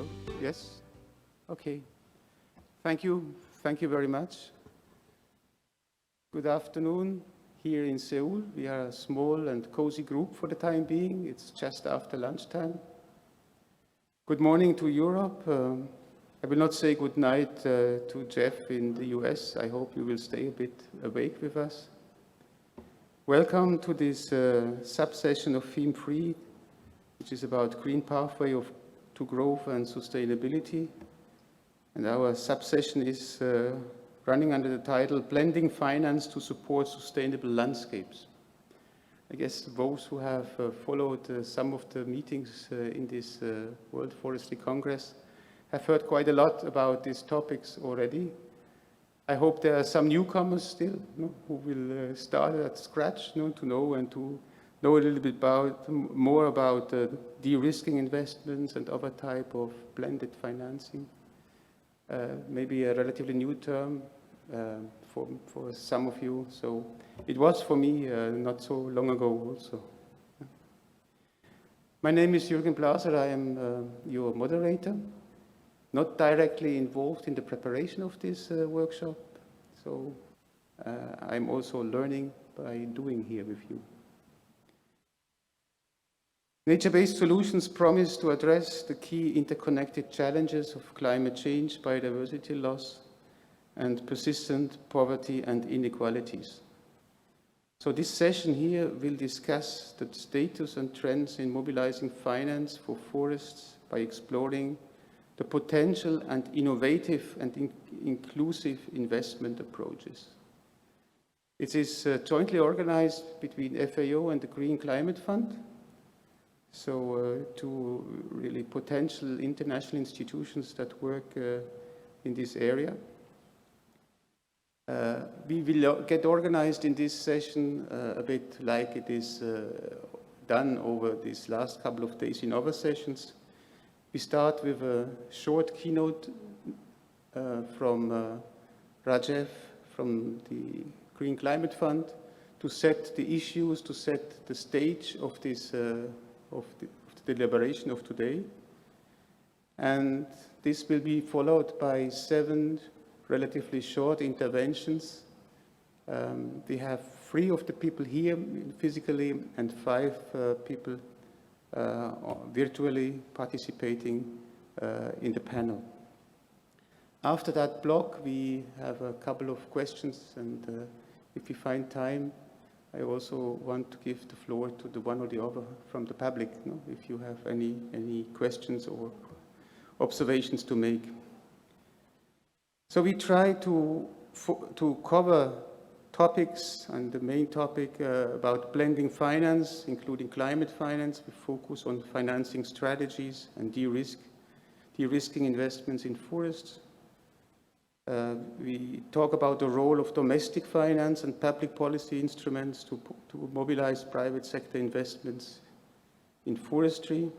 Hello? Yes? Okay. Thank you. Thank you very much. Good afternoon here in Seoul. We are a small and cozy group for the time being. It's just after lunchtime. Good morning to Europe. I will not say good night to Jeff in the US. I hope you will stay a bit awake with us. Welcome to this sub-session of Theme 3, which is about green pathway to growth and sustainability. And our sub-session is running under the title Blending Finance to Support Sustainable Landscapes. I guess those who have followed some of the meetings in this World Forestry Congress have heard quite a lot about these topics already. I hope there are some newcomers still who will start at scratch to know and to know a little bit more about de-risking investments and other type of blended financing. Maybe a relatively new term for some of you. So it was for me not so long ago also. My name is Jürgen Blaser. I am your moderator, not directly involved in the preparation of this workshop. So I'm also learning by doing here with you. Nature-based solutions promise to address the key interconnected challenges of climate change, biodiversity loss, and persistent poverty and inequalities. So this session here will discuss the status and trends in mobilizing finance for forests by exploring the potential and innovative and inclusive investment approaches. It is jointly organized between FAO and the Green Climate Fund. So two really potential international institutions that work in this area. We will get organized in this session a bit like it is done over these last couple of days in other sessions. We start with a short keynote from Rajev from the Green Climate Fund to set the issues, to set the stage of this of the deliberation of today. And this will be followed by 7 relatively short interventions. We have 3 of the people here physically and 5 people virtually participating in the panel. After that block, we have a couple of questions, and if we find time, I also want to give the floor to the one or the other from the public, if you have any questions or observations to make. So we try to cover topics, and the main topic about blending finance, including climate finance. We focus on financing strategies and de-risking investments in forests. We talk about the role of domestic finance and public policy instruments to mobilize private sector investments in forestry.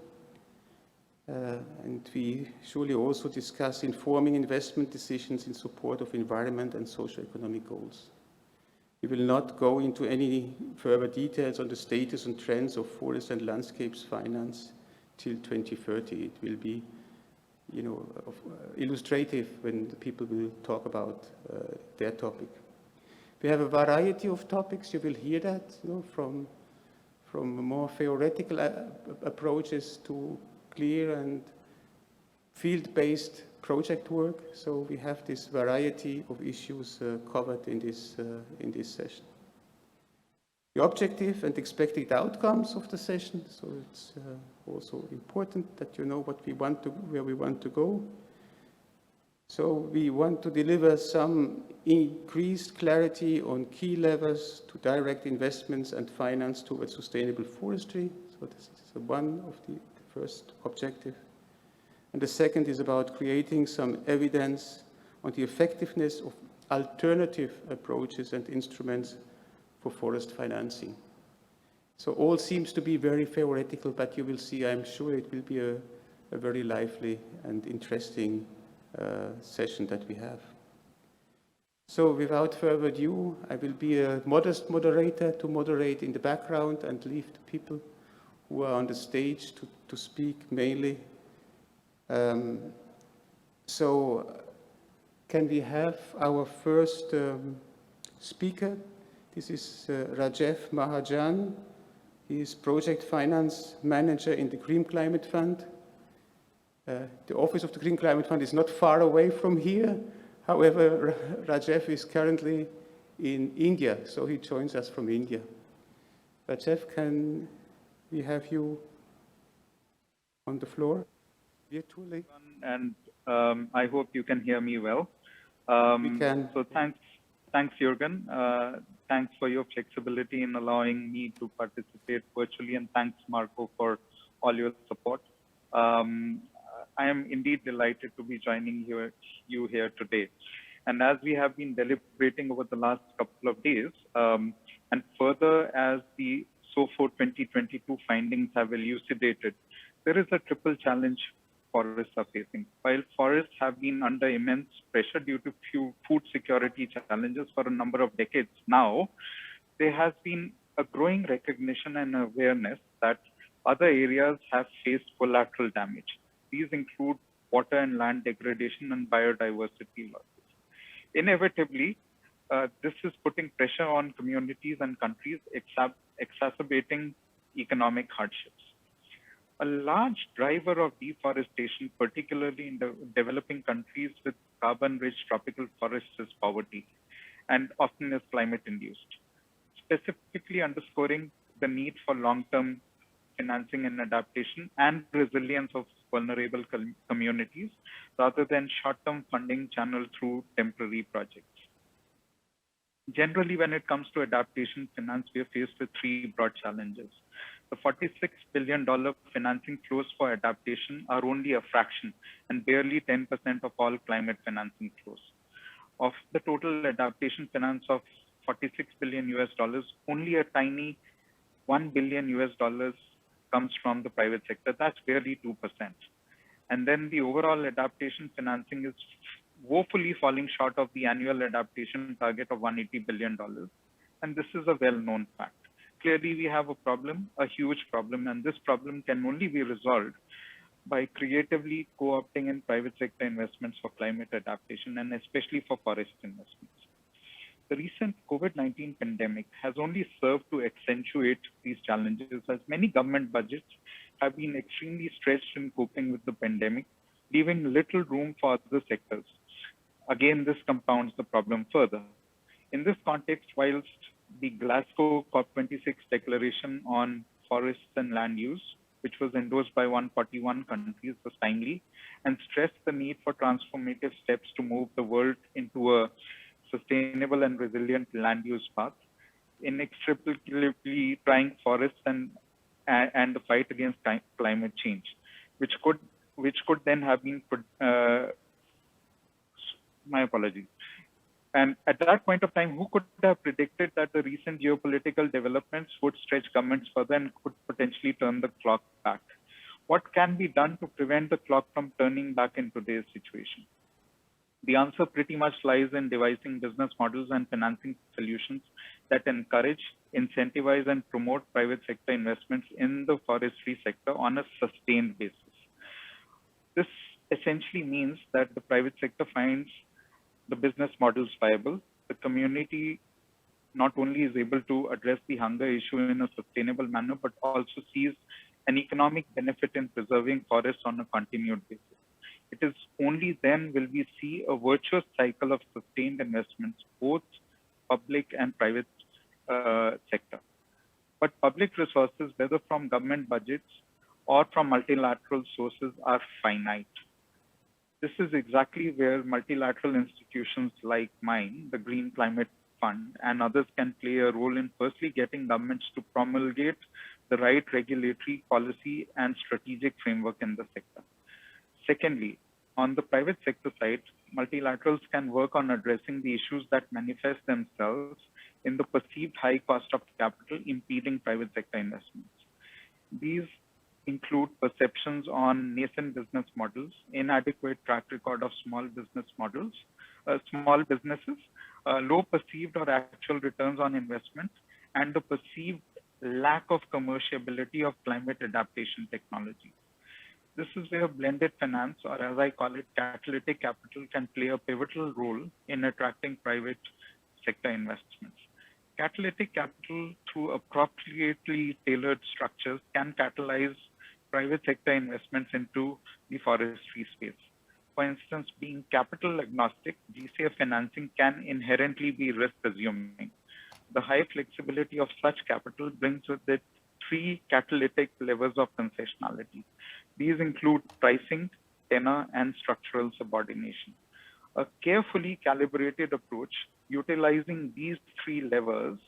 And we surely also discuss informing investment decisions in support of environment and socio-economic goals. We will not go into any further details on the status and trends of forest and landscapes finance till 2030. It will be illustrative when the people will talk about their topic. We have a variety of topics. You will hear that from more theoretical approaches to clear and field-based project work. So we have this variety of issues covered in this session. The objective and expected outcomes of the session. So it's also important that you know where we want to go. So we want to deliver some increased clarity on key levers to direct investments and finance towards sustainable forestry. So this is one of the first objective. And the second is about creating some evidence on the effectiveness of alternative approaches and instruments for forest financing. So all seems to be very theoretical, but you will see, I'm sure it will be a very lively and interesting session that we have. So without further ado, I will be a modest moderator to moderate in the background and leave the people who are on the stage to speak mainly So can we have our first speaker? This is Rajev Mahajan. He is Project Finance Manager in the Green Climate Fund. The office of the Green Climate Fund is not far away from here. However, Rajev is currently in India, so he joins us from India. Rajev, can we have you on the floor virtually? And I hope you can hear me well. We can. So thanks, Jürgen. Thanks for your flexibility in allowing me to participate virtually, and thanks, Marco, for all your support. I am indeed delighted to be joining you here today. And as we have been deliberating over the last couple of days, and further as the SOFO 2022 findings have elucidated, there is a triple challenge forests are facing. While forests have been under immense pressure due to food security challenges for a number of decades now, there has been a growing recognition and awareness that other areas have faced collateral damage. These include water and land degradation and biodiversity losses. Inevitably, this is putting pressure on communities and countries, exacerbating economic hardships. A large driver of deforestation, particularly in the developing countries with carbon-rich tropical forests, is poverty, and often is climate-induced, specifically underscoring the need for long-term financing and adaptation and resilience of vulnerable communities, rather than short-term funding channeled through temporary projects. Generally, when it comes to adaptation finance, we are faced with three broad challenges. The $46 billion financing flows for adaptation are only a fraction and barely 10% of all climate financing flows. Of the total adaptation finance of $46 billion US, only a tiny $1 billion US comes from the private sector. That's barely 2%. And then the overall adaptation financing is woefully falling short of the annual adaptation target of $180 billion. And this is a well-known fact. Clearly, we have a problem, a huge problem, and this problem can only be resolved by creatively co-opting in private sector investments for climate adaptation, and especially for forest investments. The recent COVID-19 pandemic has only served to accentuate these challenges, as many government budgets have been extremely stretched in coping with the pandemic, leaving little room for other sectors. Again, this compounds the problem further. In this context, whilst the Glasgow COP26 declaration on forests and land use, which was endorsed by 141 countries, was timely and stressed the need for transformative steps to move the world into a sustainable and resilient land use path, inextricably tying forests and the fight against climate change, which could then have been my apologies. And at that point of time, who could have predicted that the recent geopolitical developments would stretch governments further and could potentially turn the clock back? What can be done to prevent the clock from turning back in today's situation? The answer pretty much lies in devising business models and financing solutions that encourage, incentivize, and promote private sector investments in the forestry sector on a sustained basis. This essentially means that the private sector finds the business models viable. The community not only is able to address the hunger issue in a sustainable manner, but also sees an economic benefit in preserving forests on a continued basis. It is only then will we see a virtuous cycle of sustained investments, both public and private sector. But public resources, whether from government budgets or from multilateral sources, are finite. This is exactly where multilateral institutions like mine, the Green Climate Fund, and others can play a role in firstly getting governments to promulgate the right regulatory policy and strategic framework in the sector. Secondly, on the private sector side, multilaterals can work on addressing the issues that manifest themselves in the perceived high cost of capital impeding private sector investments. These include perceptions on nascent business models, inadequate track record of small businesses, low perceived or actual returns on investment, and the perceived lack of commerciability of climate adaptation technology. This is where blended finance, or as I call it, catalytic capital, can play a pivotal role in attracting private sector investments. Catalytic capital, through appropriately tailored structures, can catalyze private sector investments into the forestry space. For instance, being capital agnostic, GCF financing can inherently be risk assuming. The high flexibility of such capital brings with it three catalytic levels of concessionality. These include pricing, tenor, and structural subordination. A carefully calibrated approach utilizing these three levers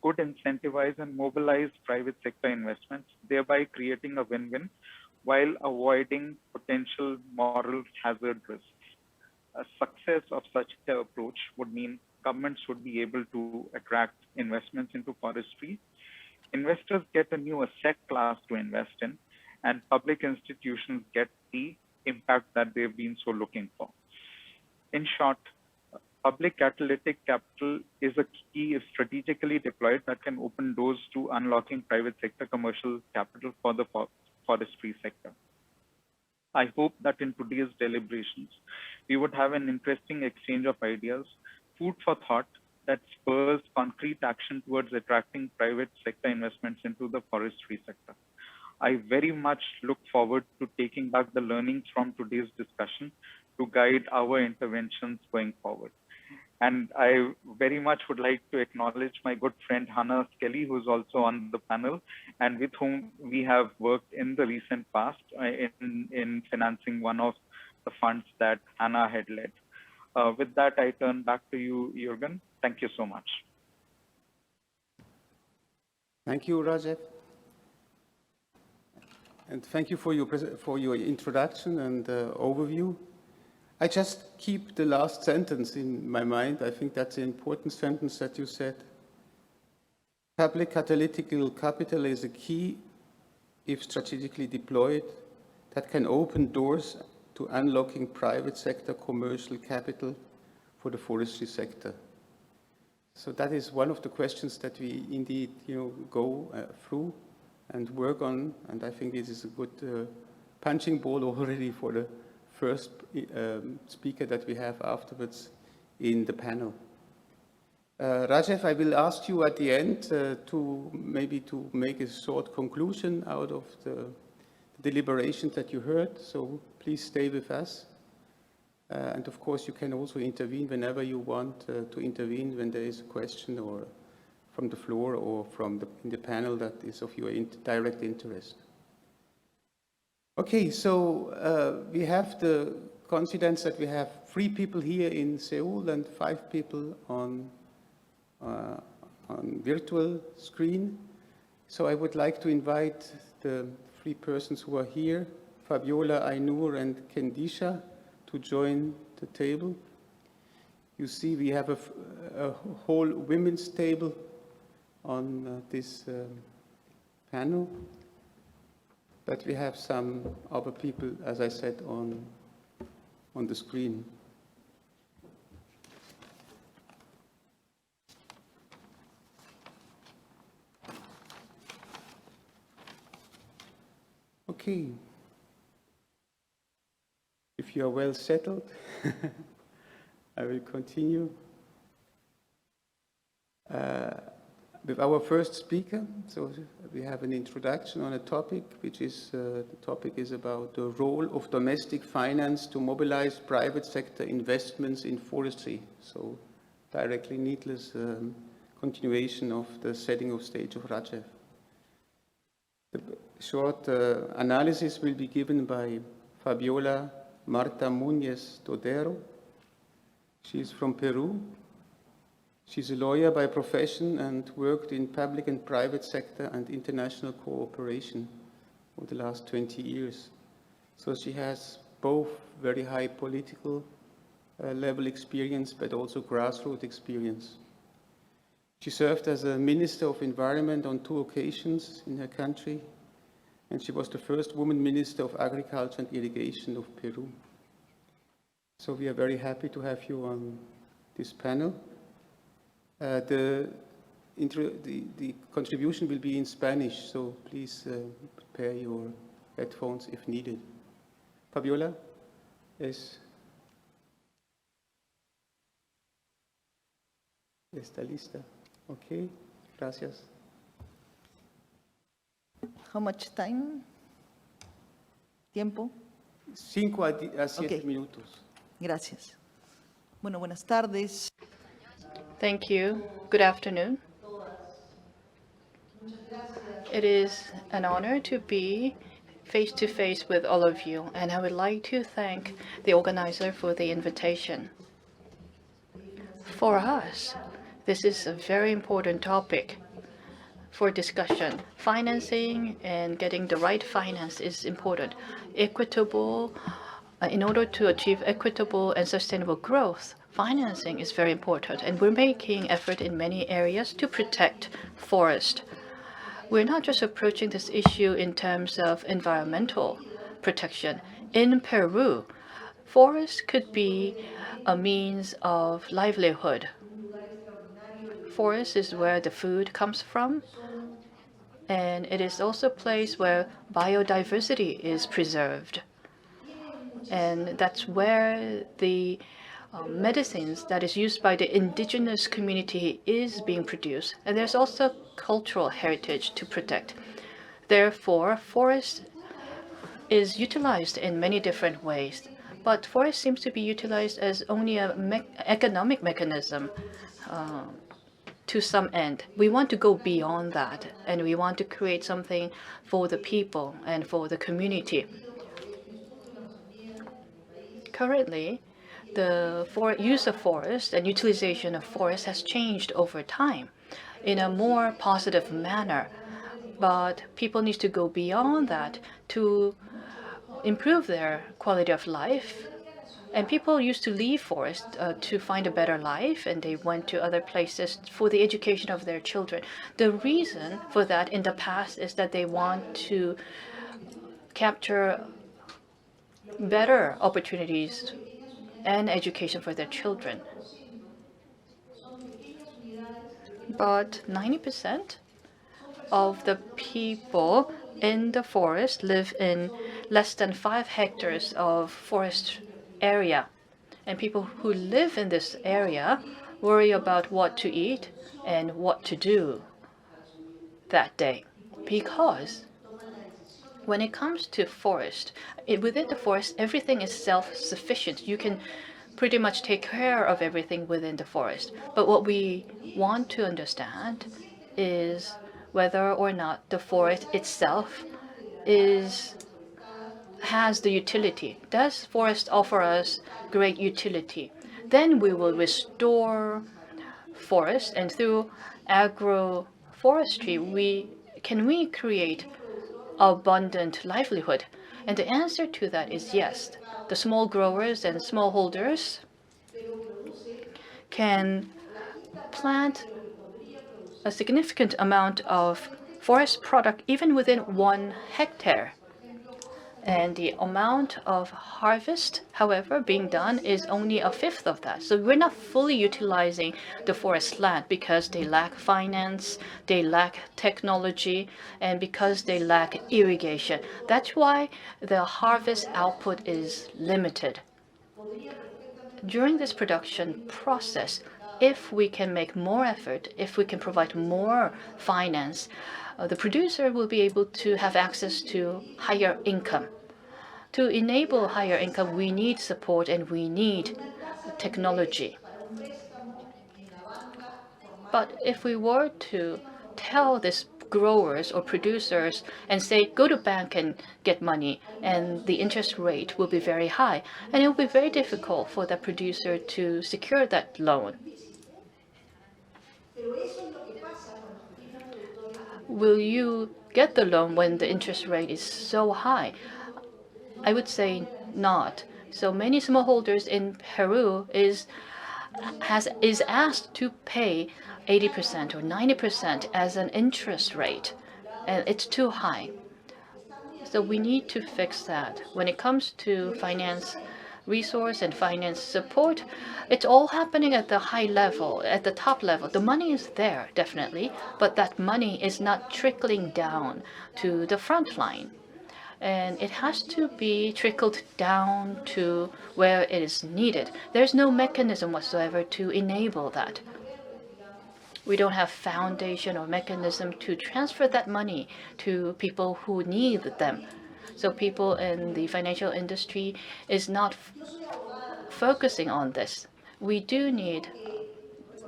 could incentivize and mobilize private sector investments, thereby creating a win-win while avoiding potential moral hazard risks. A success of such an approach would mean governments would be able to attract investments into forestry. Investors get a new asset class to invest in, and public institutions get the impact that they've been so looking for. In short, public catalytic capital is a key if strategically deployed that can open doors to unlocking private sector commercial capital for the forestry sector. I hope that in today's deliberations, we would have an interesting exchange of ideas, food for thought that spurs concrete action towards attracting private sector investments into the forestry sector. I very much look forward to taking back the learnings from today's discussion to guide our interventions going forward. And I very much would like to acknowledge my good friend Hannah Skelly, who's also on the panel, and with whom we have worked in the recent past in financing one of the funds that Hannah had led. With that, I turn back to you, Jürgen. Thank you so much. Thank you, Rajev. And thank you for your introduction and overview. I just keep the last sentence in my mind. I think that's an important sentence that you said. Public catalytic capital is a key, if strategically deployed, that can open doors to unlocking private sector commercial capital for the forestry sector. So that is one of the questions that we indeed, go through and work on. And I think this is a good punching ball already for the first speaker that we have afterwards in the panel. Rajev, I will ask you at the end to make a short conclusion out of the deliberations that you heard. So please stay with us. And of course, you can also intervene whenever you want to intervene when there is a question or from the floor or in the panel that is of your direct interest. Okay, so we have the coincidence that we have 3 people here in Seoul and 5 people on virtual screen. So I would like to invite the 3 persons who are here, Fabiola, Ainur, and Kendisha, to join the table. You see we have a whole women's table on this panel. But we have some other people, as I said, on the screen. Okay. If you are well settled, I will continue. With our first speaker, so we have an introduction on a topic, which is, the topic is about the role of domestic finance to mobilize private sector investments in forestry. So directly needless continuation of the setting of stage of Rajev. The short analysis will be given by Fabiola Marta Muñez Todero. She is from Peru. She's a lawyer by profession and worked in public and private sector and international cooperation over the last 20 years. So she has both very high political level experience, but also grassroots experience. She served as a Minister of Environment on 2 occasions in her country, and she was the first woman Minister of Agriculture and Irrigation of Peru. So we are very happy to have you on this panel. The contribution will be in Spanish, so please prepare your headphones if needed. Fabiola? Yes. Está lista. Okay, gracias. How much time? ¿Tiempo? 5 a 7 Ok. minutos. Gracias. Bueno, buenas tardes. Thank you. Good afternoon. It is an honor to be face to face with all of you, and I would like to thank the organizer for the invitation. For us, this is a very important topic for discussion. Financing and getting the right finance is important. In order to achieve equitable and sustainable growth, financing is very important, and we're making effort in many areas to protect forest. We're not just approaching this issue in terms of environmental protection. In Peru, forest could be a means of livelihood. Forest is where the food comes from, and it is also a place where biodiversity is preserved. And that's where the medicines that is used by the indigenous community is being produced. And there's also cultural heritage to protect. Therefore, forest is utilized in many different ways. But forest seems to be utilized as only an economic mechanism to some end. We want to go beyond that, and we want to create something for the people and for the community. Currently, the use of forest and utilization of forest has changed over time in a more positive manner. But people need to go beyond that to improve their quality of life. And people used to leave forest to find a better life, and they went to other places for the education of their children. The reason for that in the past is that they want to capture better opportunities and education for their children. But 90% of the people in the forest live in less than 5 hectares of forest area. And people who live in this area worry about what to eat and what to do that day. Because when it comes to forest, within the forest, everything is self-sufficient. You can pretty much take care of everything within the forest. But what we want to understand is whether or not the forest itself has the utility. Does forest offer us great utility? Then we will restore forest, and through agroforestry, we create abundant livelihood? And the answer to that is yes. The small growers and smallholders can plant a significant amount of forest product even within 1 hectare. And the amount of harvest, however, being done is only 1/5 of that. So we're not fully utilizing the forest land because they lack finance, they lack technology, and because they lack irrigation. That's why the harvest output is limited. During this production process, if we can make more effort, if we can provide more finance, the producer will be able to have access to higher income. To enable higher income, we need support and we need technology. But if we were to tell these growers or producers and say, go to bank and get money, and the interest rate will be very high, and it will be very difficult for the producer to secure that loan. Will you get the loan when the interest rate is so high? I would say not. So many smallholders in Peru is asked to pay 80% or 90% as an interest rate, and it's too high. So we need to fix that. When it comes to finance resource and finance support, it's all happening at the high level, at the top level. The money is there, definitely, but that money is not trickling down to the front line. and it has to be trickled down to where it is needed. There's no mechanism whatsoever to enable that. We don't have foundation or mechanism to transfer that money to people who need them. So people in the financial industry is not focusing on this. We do need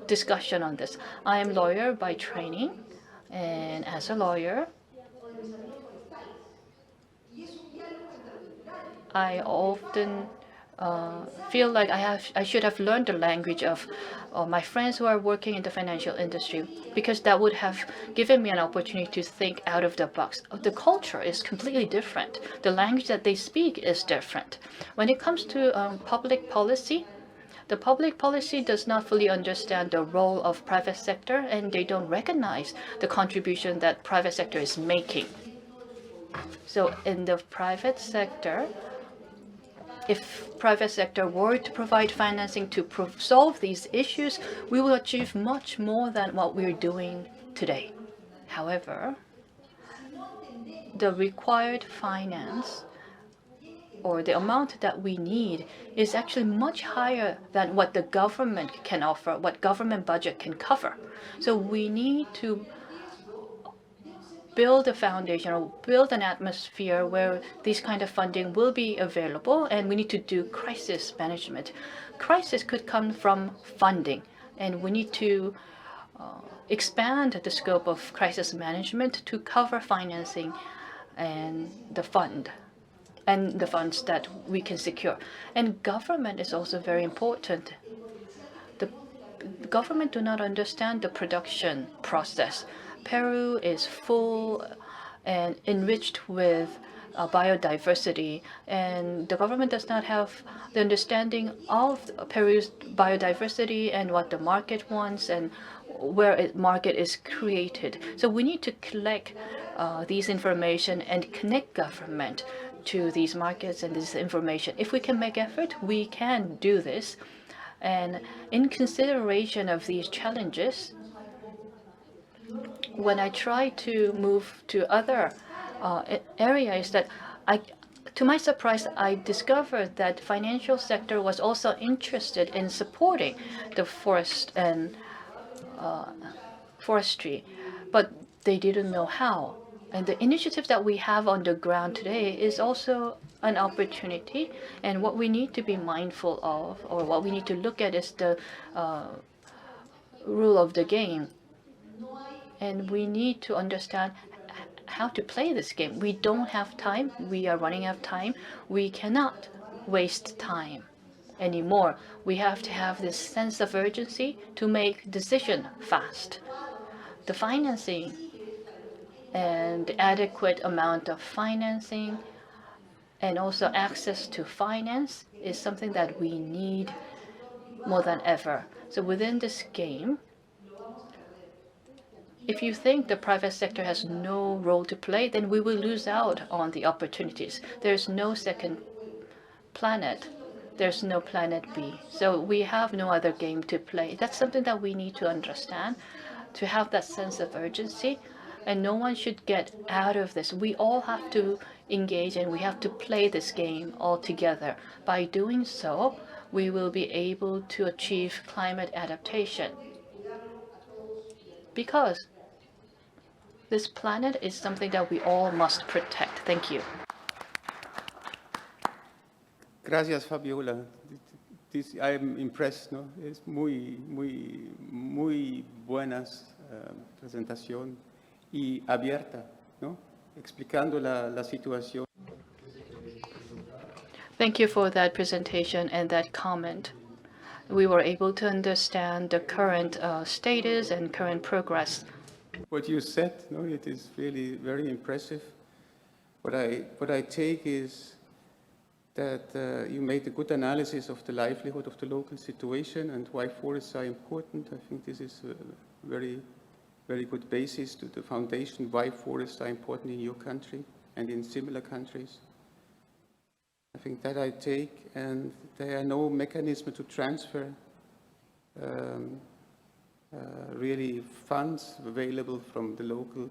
discussion on this. I am a lawyer by training, and as a lawyer, I often feel like I should have learned the language of my friends who are working in the financial industry, because that would have given me an opportunity to think out of the box. The culture is completely different. The language that they speak is different. When it comes to public policy, the public policy does not fully understand the role of private sector, and they don't recognize the contribution that private sector is making. So in the private sector, if private sector were to provide financing to solve these issues, we will achieve much more than what we're doing today. However, the required finance or the amount that we need is actually much higher than what the government can offer, what government budget can cover. So we need to build a foundation or build an atmosphere where this kind of funding will be available, and we need to do crisis management. Crisis could come from funding, and we need to expand the scope of crisis management to cover financing and the fund and the funds that we can secure. And government is also very important. The government do not understand the production process. Peru is full and enriched with biodiversity, and the government does not have the understanding of Peru's biodiversity and what the market wants and where market is created. So we need to collect these information and connect government to these markets and this information. If we can make effort, we can do this. And in consideration of these challenges, when I try to move to other areas, to my surprise, I discovered that financial sector was also interested in supporting the forest and forestry, but they didn't know how. And the initiatives that we have on the ground today is also an opportunity. And what we need to be mindful of, or what we need to look at, is the rule of the game. And we need to understand how to play this game. We don't have time. We are running out of time. We cannot waste time anymore. We have to have this sense of urgency to make decision fast. The financing and the adequate amount of financing and also access to finance is something that we need more than ever. So within this game, if you think the private sector has no role to play, then we will lose out on the opportunities. There's no second planet. There's no planet B. So we have no other game to play. That's something that we need to understand, to have that sense of urgency. And no one should get out of this. We all have to engage, and we have to play this game all together. By doing so, we will be able to achieve climate adaptation. Because this planet is something that we all must protect. Thank you. Gracias, Fabiola. I'm impressed, ¿no? Es muy buenas presentación y abierta, ¿no? Explicando la situación. Thank you for that presentation and that comment. We were able to understand the current status and current progress. What you said, no, it is really very impressive. What I take is that you made a good analysis of the livelihood of the local situation and why forests are important. I think this is a very, very good basis to the foundation why forests are important in your country and in similar countries. I think that I take, and there are no mechanism to transfer really funds available from the local,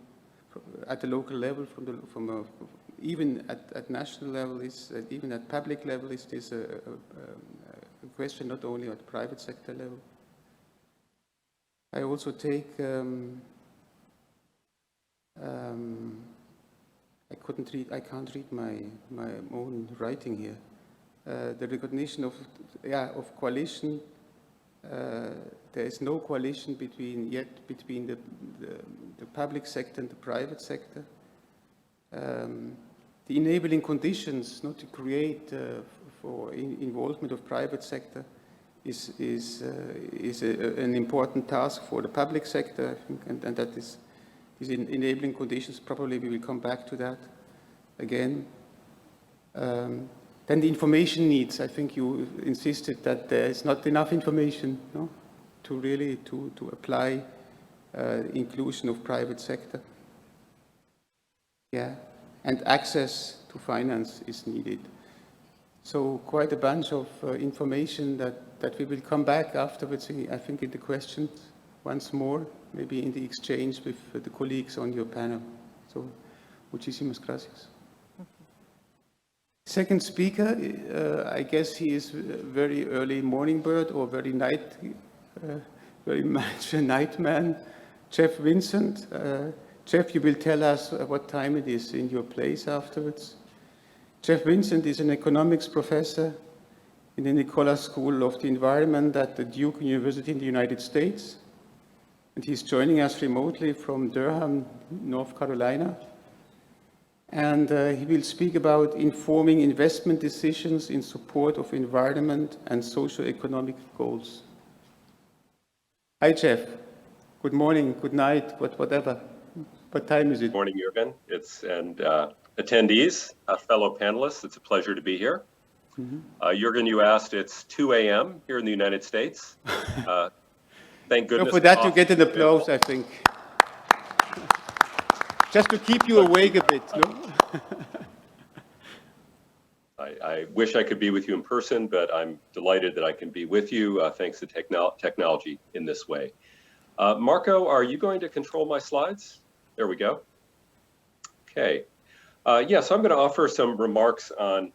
at the local level, from even at national level, even at public level, is this a question not only at private sector level. I also take, I can't read my own writing here. The recognition of coalition. There is no coalition between the public sector and the private sector. The enabling conditions not to create for involvement of private sector is an important task for the public sector, I think, and that is these enabling conditions. Probably we will come back to that again. Then the information needs. I think you insisted that there is not enough information, no, to really to apply inclusion of private sector. Yeah, and access to finance is needed. So quite a bunch of information that we will come back afterwards, I think, in the questions once more, maybe in the exchange with the colleagues on your panel. So, muchísimas gracias. Second speaker, I guess he is a very early morning bird or very much a night man, Jeff Vincent. Jeff, you will tell us what time it is in your place afterwards. Jeff Vincent is an economics professor in the Nicholas School of the Environment at the Duke University in the United States. And he's joining us remotely from Durham, North Carolina. And he will speak about informing investment decisions in support of environment and socio-economic goals. Hi, Jeff. Good morning, good night, whatever. What time is it? Good morning, Jürgen. Attendees, fellow panelists, it's a pleasure to be here. Jürgen, you asked, it's 2 a.m. here in the United States. Thank goodness. So for that, you get an applause, I think. Just to keep you awake a bit, no? I wish I could be with you in person, but I'm delighted that I can be with you thanks to technology in this way. Marco, are you going to control my slides? There we go. Okay. So I'm going to offer some remarks on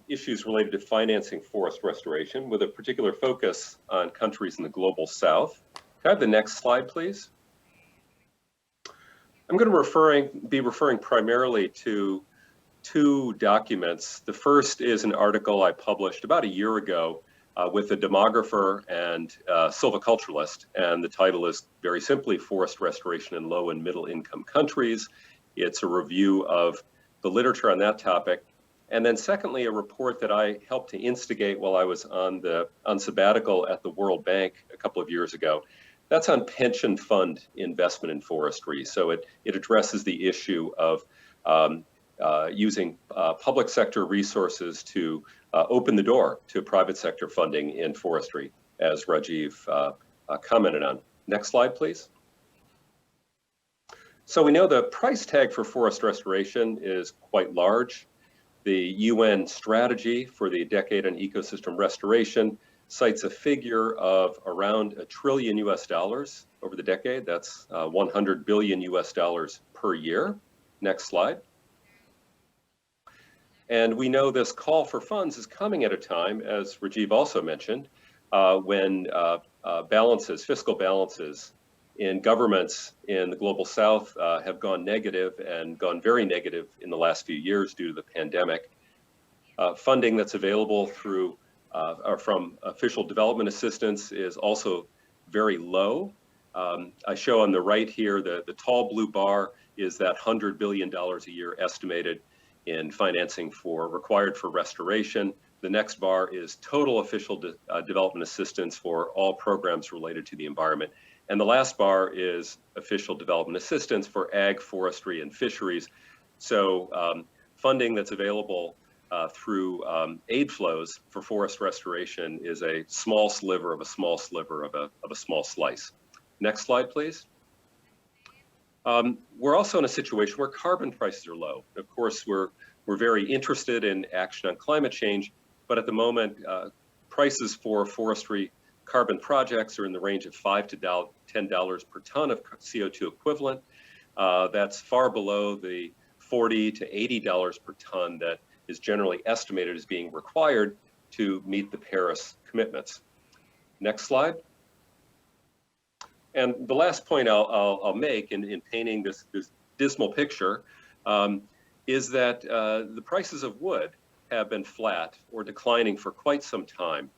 issues related to financing forest restoration with a particular focus on countries in the global south. Can I have the next slide, please? I'm going to be referring primarily to two documents. The first is an article I published about a year ago with a demographer and silviculturalist, and the title is very simply Forest Restoration in Low and Middle Income Countries. It's a review of the literature on that topic. And then secondly, a report that I helped to instigate while I was on sabbatical at the World Bank a couple of years ago. That's on pension fund investment in forestry. So it addresses the issue of using public sector resources to open the door to private sector funding in forestry, as Rajiv commented on. Next slide, please. So we know the price tag for forest restoration is quite large. The UN strategy for the Decade on Ecosystem Restoration cites a figure of around $1 trillion over the decade. That's $100 billion per year. Next slide. And we know this call for funds is coming at a time, as Rajiv also mentioned, when fiscal balances in governments in the global south have gone negative and gone very negative in the last few years due to the pandemic. Funding that's available through or from official development assistance is also very low. I show on the right here, the tall blue bar is that $100 billion a year estimated in financing required for restoration. The next bar is total official development assistance for all programs related to the environment. And the last bar is official development assistance for ag, forestry, and fisheries. So funding that's available through aid flows for forest restoration is a small sliver of a small sliver of a small slice. Next slide, please. We're also in a situation where carbon prices are low. Of course, we're very interested in action on climate change, but at the moment, prices for forestry carbon projects are in the range of $5 to $10 per ton of CO2 equivalent. That's far below the $40 to $80 per ton that is generally estimated as being required to meet the Paris commitments. Next slide. And the last point I'll make in painting this dismal picture is that the prices of wood have been flat or declining for quite some time.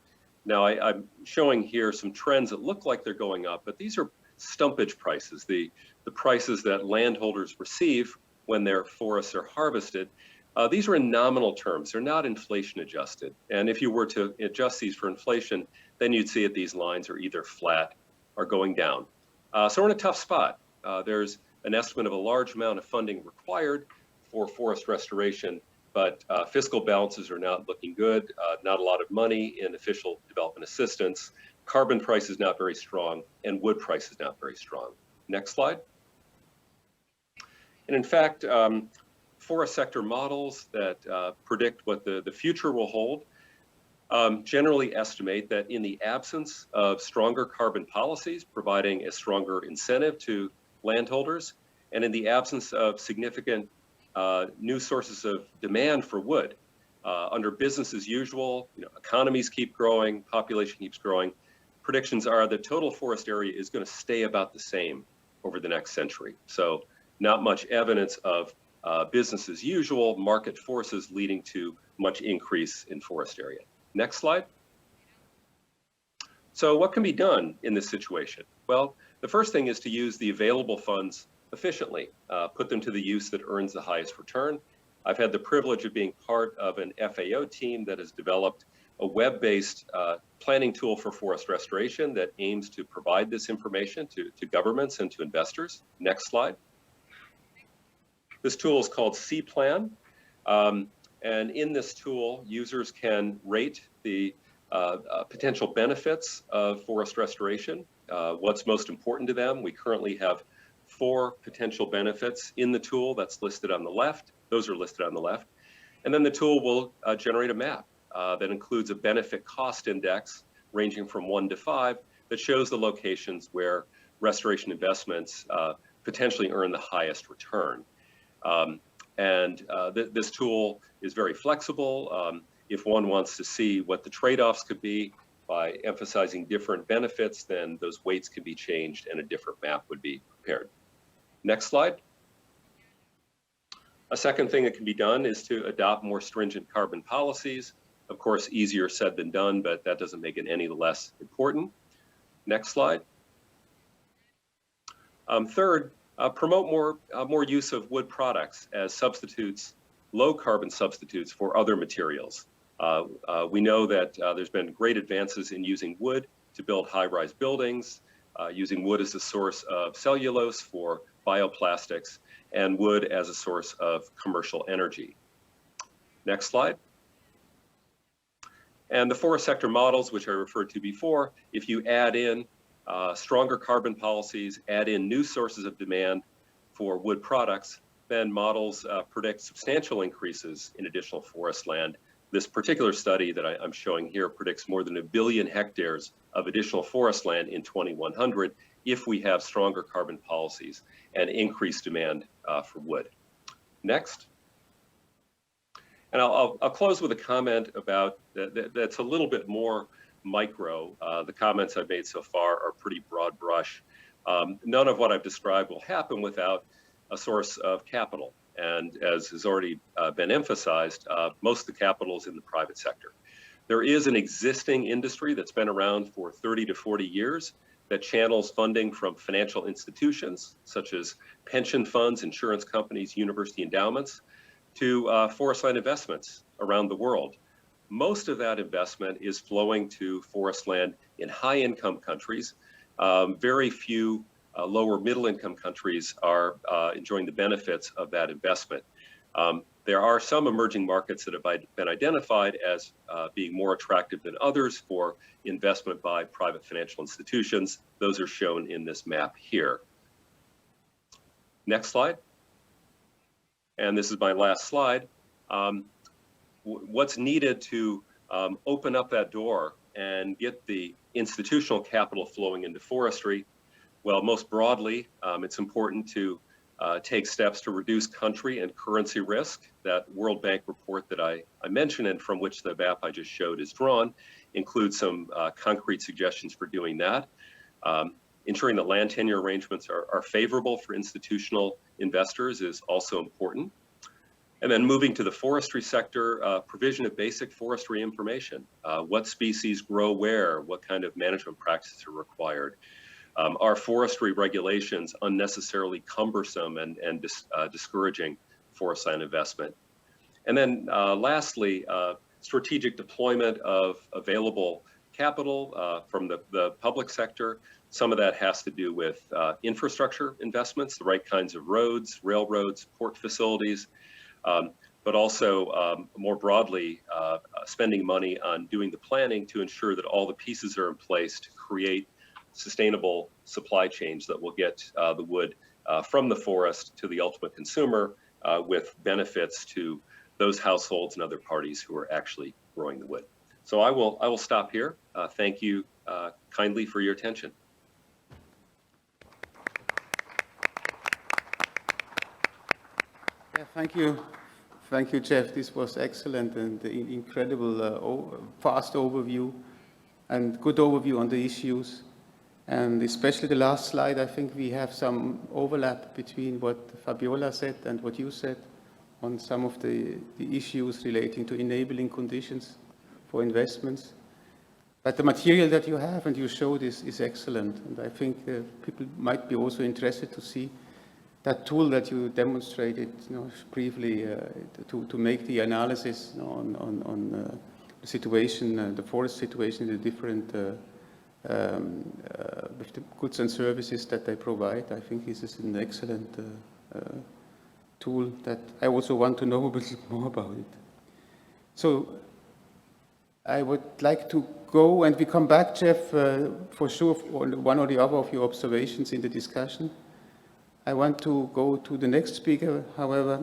Now, I'm showing here some trends that look like they're going up, but these are stumpage prices, the prices that landholders receive when their forests are harvested. These are in nominal terms. They're not inflation adjusted. And if you were to adjust these for inflation, then you'd see that these lines are either flat or going down. So we're in a tough spot. There's an estimate of a large amount of funding required for forest restoration, but fiscal balances are not looking good. Not a lot of money in official development assistance. Carbon price is not very strong, and wood price is not very strong. Next slide. And in fact, forest sector models that predict what the future will hold generally estimate that in the absence of stronger carbon policies, providing a stronger incentive to landholders, and in the absence of significant new sources of demand for wood, under business as usual, economies keep growing, population keeps growing, predictions are that total forest area is going to stay about the same over the next century. So not much evidence of business as usual, market forces leading to much increase in forest area. Next slide. So what can be done in this situation? Well, the first thing is to use the available funds efficiently, put them to the use that earns the highest return. I've had the privilege of being part of an FAO team that has developed a web-based planning tool for forest restoration that aims to provide this information to governments and to investors. Next slide. This tool is called C-Plan. And in this tool, users can rate the potential benefits of forest restoration, what's most important to them. We currently have 4 potential benefits in the tool that's listed on the left. Those are listed on the left. And then the tool will generate a map that includes a benefit cost index ranging from 1 to 5 that shows the locations where restoration investments potentially earn the highest return. This tool is very flexible. If one wants to see what the trade-offs could be by emphasizing different benefits, then those weights could be changed and a different map would be prepared. Next slide. A second thing that can be done is to adopt more stringent carbon policies. Of course, easier said than done, but that doesn't make it any less important. Next slide. Third, promote more use of wood products as substitutes, low carbon substitutes for other materials. We know that there's been great advances in using wood to build high-rise buildings, using wood as a source of cellulose for bioplastics, and wood as a source of commercial energy. Next slide. And the forest sector models, which I referred to before, if you add in stronger carbon policies, add in new sources of demand for wood products, then models predict substantial increases in additional forest land. This particular study that I'm showing here predicts more than 1 billion hectares of additional forest land in 2100 if we have stronger carbon policies and increased demand for wood. Next. And I'll close with a comment about that's a little bit more micro. The comments I've made so far are pretty broad brush. None of what I've described will happen without a source of capital. And as has already been emphasized, most of the capital is in the private sector. There is an existing industry that's been around for 30 to 40 years that channels funding from financial institutions, such as pension funds, insurance companies, university endowments, to forest land investments around the world. Most of that investment is flowing to forest land in high-income countries. Very few lower middle-income countries are enjoying the benefits of that investment. There are some emerging markets that have been identified as being more attractive than others for investment by private financial institutions. Those are shown in this map here. Next slide. And this is my last slide. What's needed to open up that door and get the institutional capital flowing into forestry? Well, most broadly, it's important to take steps to reduce country and currency risk. That World Bank report that I mentioned and from which the map I just showed is drawn includes some concrete suggestions for doing that. Ensuring that land tenure arrangements are favorable for institutional investors is also important. And then moving to the forestry sector, provision of basic forestry information. What species grow where? What kind of management practices are required? Are forestry regulations unnecessarily cumbersome and discouraging forest land investment? And then lastly, strategic deployment of available capital from the public sector. Some of that has to do with infrastructure investments, the right kinds of roads, railroads, port facilities, but also more broadly, spending money on doing the planning to ensure that all the pieces are in place to create sustainable supply chains that will get the wood from the forest to the ultimate consumer with benefits to those households and other parties who are actually growing the wood. So I will stop here. Thank you kindly for your attention. Yeah, thank you. Thank you, Jeff. This was excellent and incredible, fast overview and good overview on the issues. And especially the last slide, I think we have some overlap between what Fabiola said and what you said on some of the issues relating to enabling conditions for investments. But the material that you have and you showed is excellent. And I think people might be also interested to see that tool that you demonstrated, briefly to make the analysis on the situation, the forest situation in the different with the goods and services that they provide. I think this is an excellent tool that I also want to know a bit more about it. So I would like to go, and we come back, Jeff, for sure, on one or the other of your observations in the discussion. I want to go to the next speaker, however.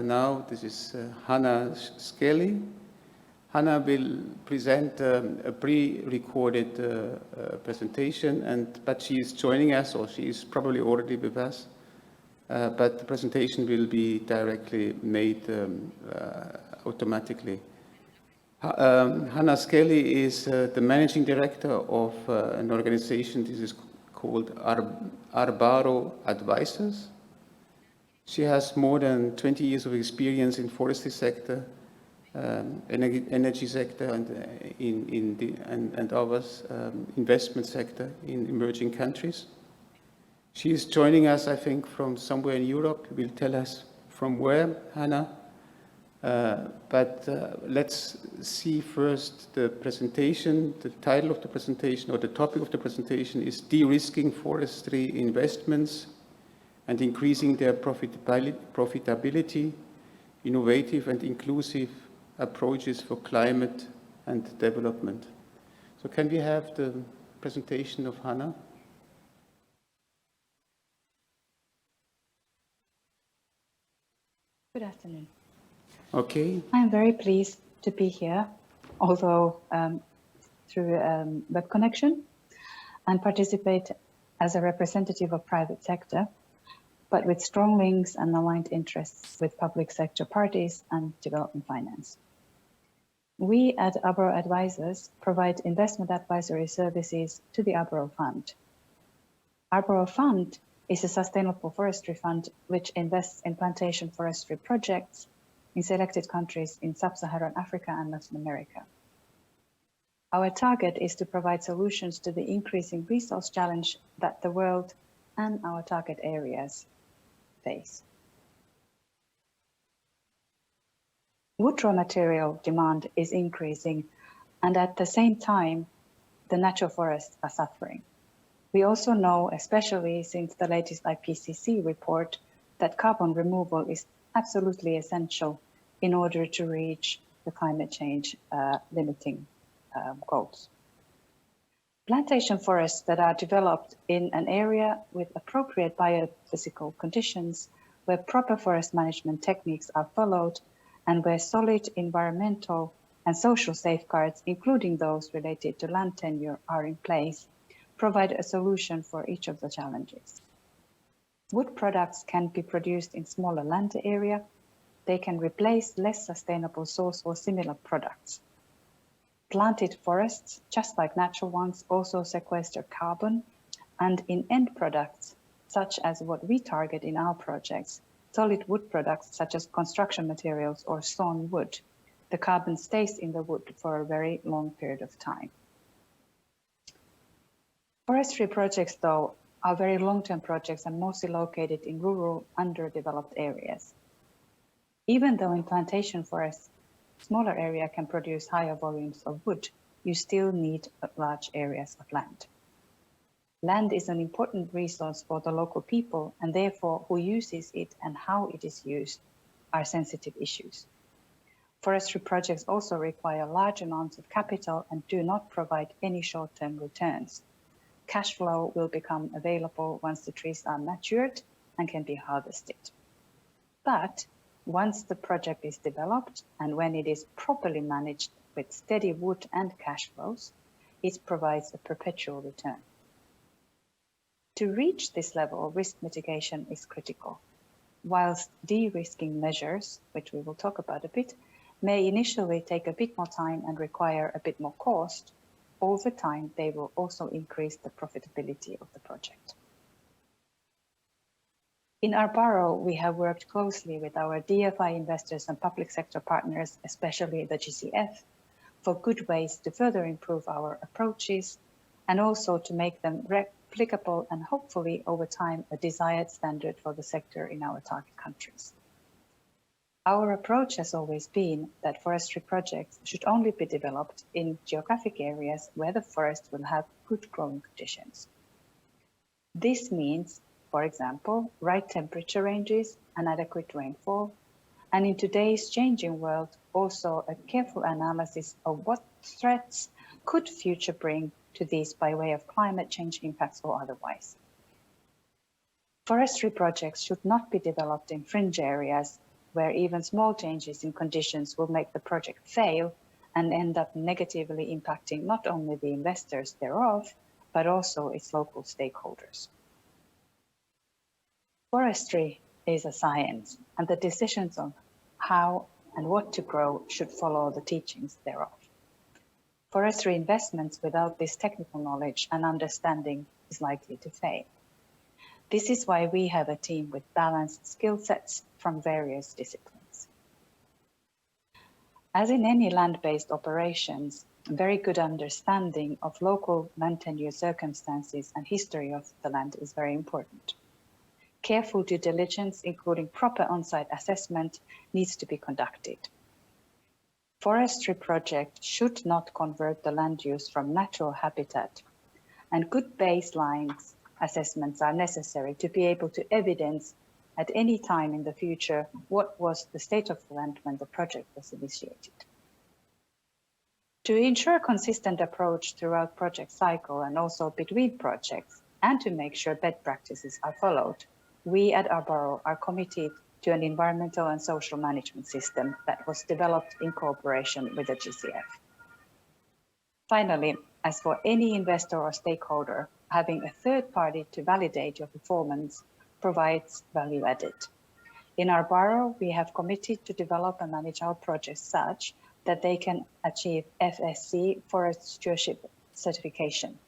Now, this is Hannah Skelly. Hannah will present a pre-recorded presentation, but she is joining us, or she is probably already with us. But the presentation will be directly made automatically. Hannah Skelly is the managing director of an organization. This is called Arbaro Advisors. She has more than 20 years of experience in forestry sector, energy sector, and others, investment sector in emerging countries. She is joining us, I think, from somewhere in Europe. Will tell us from where, Hannah. But let's see first the presentation. The title of the presentation, or the topic of the presentation, is De-risking forestry investments and increasing their profitability, innovative and inclusive approaches for climate and development. So can we have the presentation of Hannah? Good afternoon. Okay. I'm very pleased to be here, although through web connection, and participate as a representative of private sector, but with strong links and aligned interests with public sector parties and development finance. We at Arbaro Advisors provide investment advisory services to the Arbaro Fund. Arbaro Fund is a sustainable forestry fund which invests in plantation forestry projects in selected countries in sub-Saharan Africa and Latin America. Our target is to provide solutions to the increasing resource challenge that the world and our target areas face. Wood raw material demand is increasing, and at the same time, the natural forests are suffering. We also know, especially since the latest IPCC report, that carbon removal is absolutely essential in order to reach the climate change limiting goals. Plantation forests that are developed in an area with appropriate biophysical conditions, where proper forest management techniques are followed, and where solid environmental and social safeguards, including those related to land tenure, are in place, provide a solution for each of the challenges. Wood products can be produced in smaller land area. They can replace less sustainable source or similar products. Planted forests, just like natural ones, also sequester carbon, and in end products, such as what we target in our projects, solid wood products such as construction materials or sawn wood, the carbon stays in the wood for a very long period of time. Forestry projects, though, are very long-term projects and mostly located in rural, underdeveloped areas. Even though in plantation forests, smaller area can produce higher volumes of wood, you still need large areas of land. Land is an important resource for the local people, and therefore who uses it and how it is used are sensitive issues. Forestry projects also require large amounts of capital and do not provide any short-term returns. Cash flow will become available once the trees are matured and can be harvested. But once the project is developed and when it is properly managed with steady wood and cash flows, it provides a perpetual return. To reach this level, risk mitigation is critical. Whilst de-risking measures, which we will talk about a bit, may initially take a bit more time and require a bit more cost, over time they will also increase the profitability of the project. In Arbaro, we have worked closely with our DFI investors and public sector partners, especially the GCF, for good ways to further improve our approaches and also to make them replicable and hopefully over time a desired standard for the sector in our target countries. Our approach has always been that forestry projects should only be developed in geographic areas where the forest will have good growing conditions. This means, for example, right temperature ranges and adequate rainfall, and in today's changing world, also a careful analysis of what threats could future bring to these by way of climate change impacts or otherwise. Forestry projects should not be developed in fringe areas where even small changes in conditions will make the project fail and end up negatively impacting not only the investors thereof, but also its local stakeholders. Forestry is a science, and the decisions on how and what to grow should follow the teachings thereof. Forestry investments without this technical knowledge and understanding is likely to fail. This is why we have a team with balanced skill sets from various disciplines. As in any land-based operations, a very good understanding of local land tenure circumstances and history of the land is very important. Careful due diligence, including proper on-site assessment, needs to be conducted. Forestry projects should not convert the land use from natural habitat, and good baselines assessments are necessary to be able to evidence at any time in the future what was the state of the land when the project was initiated. To ensure a consistent approach throughout project cycle and also between projects, and to make sure best practices are followed, we at Arbaro are committed to an environmental and social management system that was developed in cooperation with the GCF. Finally, as for any investor or stakeholder, having a third party to validate your performance provides value added. In Arbaro, we have committed to develop and manage our projects such that they can achieve FSC Forest Stewardship certification.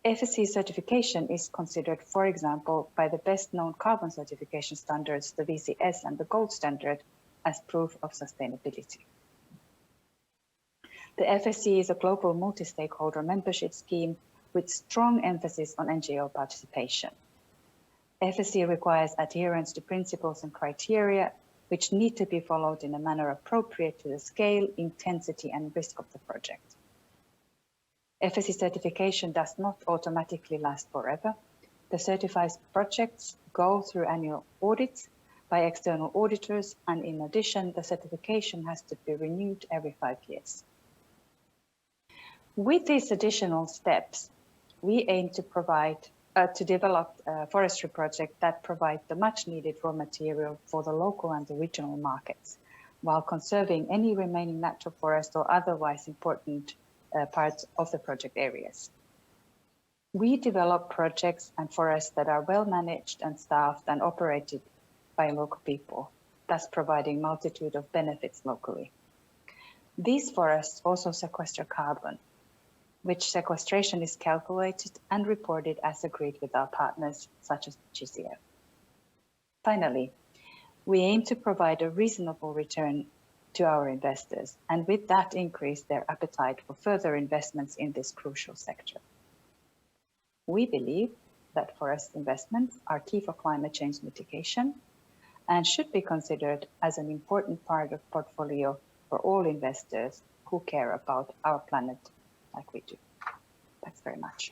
FSC certification is considered, for example, by the best known carbon certification standards, the VCS and the gold standard, as proof of sustainability. The FSC is a global multi-stakeholder membership scheme with strong emphasis on NGO participation. FSC requires adherence to principles and criteria which need to be followed in a manner appropriate to the scale, intensity, and risk of the project. FSC certification does not automatically last forever. The certified projects go through annual audits by external auditors, and in addition, the certification has to be renewed every 5 years. With these additional steps, we aim to develop a forestry project that provide the much needed raw material for the local and the regional markets, while conserving any remaining natural forest or otherwise important parts of the project areas. We develop projects and forests that are well managed and staffed and operated by local people, thus providing multitude of benefits locally. These forests also sequester carbon, which sequestration is calculated and reported as agreed with our partners, such as GCF. Finally, we aim to provide a reasonable return to our investors, and with that increase their appetite for further investments in this crucial sector. We believe that forest investments are key for climate change mitigation and should be considered as an important part of portfolio for all investors who care about our planet like we do. Thanks very much.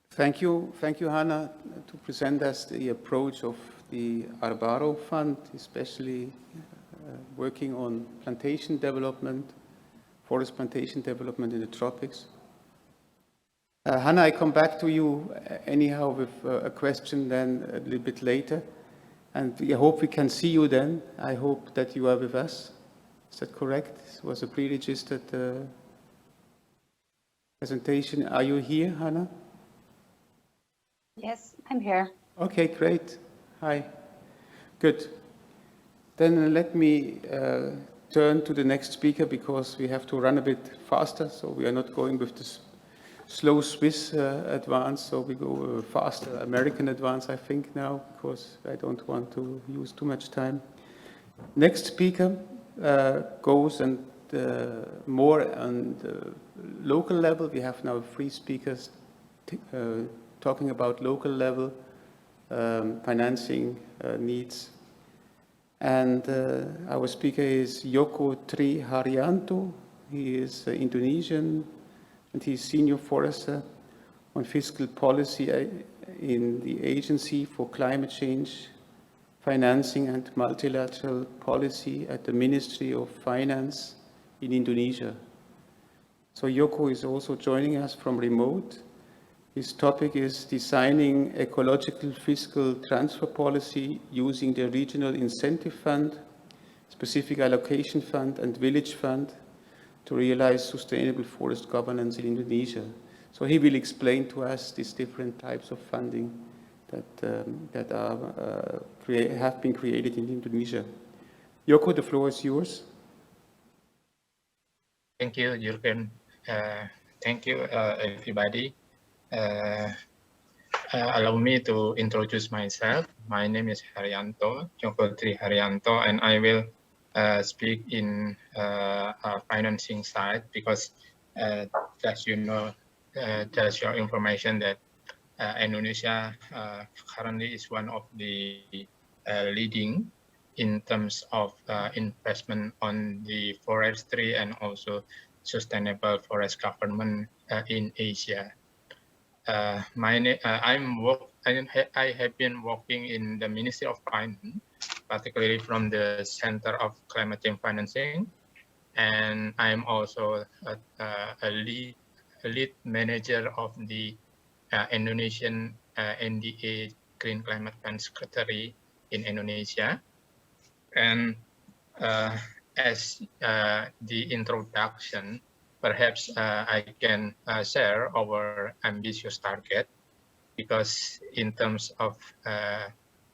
Thank you, Hannah, to present us the approach of the Arbaro Fund, especially working on plantation development, forest plantation development in the tropics. Hannah, I come back to you anyhow with a question then a little bit later. And I hope we can see you then. I hope that you are with us. Is that correct? It was a pre-registered presentation. Are you here, Hannah? Yes, I'm here. Okay, great. Hi. Good. Then let me turn to the next speaker because we have to run a bit faster. So we are not going with this slow Swiss advance. So we go faster American advance, I think now, because I don't want to use too much time. Next speaker goes and more on the local level. We have now 3 speakers talking about local level financing needs. And our speaker is Joko Tri Haryanto. He is Indonesian and he's senior forester on fiscal policy in the Agency for Climate Change, Financing and Multilateral Policy at the Ministry of Finance in Indonesia. So Joko is also joining us from remote. His topic is designing ecological fiscal transfer policy using the Regional Incentive Fund, Specific Allocation Fund, and Village Fund to realize sustainable forest governance in Indonesia. So he will explain to us these different types of funding that have been created in Indonesia. Joko, the floor is yours. Thank you, Jürgen. Thank you, everybody. Allow me to introduce myself. My name is Haryanto, Joko Tri Haryanto, and I will speak in financing side because just just your information that Indonesia currently is one of the leading in terms of investment on the forestry and also sustainable forest government in Asia. I have been working in the Ministry of Finance, particularly from the Center of Climate Change Financing, and I'm also a lead manager of the Indonesian NDA Green Climate Fund Secretary in Indonesia. And as the introduction, perhaps I can share our ambitious target, because in terms of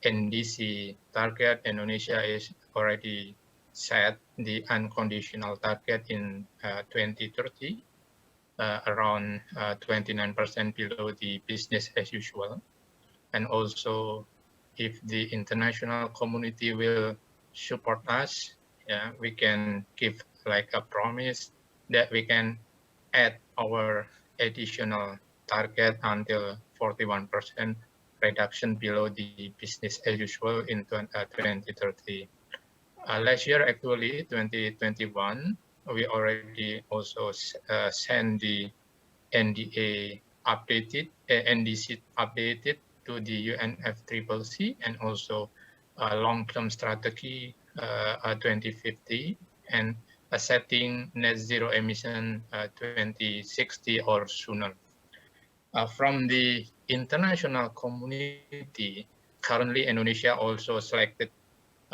NDC target, Indonesia is already set the unconditional target in 2030, around 29% below the business as usual. And also, if the international community will support us, we can give like a promise that we can add our additional target until 41% reduction below the business as usual in 2030. Last year, actually, 2021, we already also sent the NDA updated, NDC updated to the UNFCCC and also a long-term strategy 2050 and setting net zero emission 2060 or sooner. From the international community, currently Indonesia also selected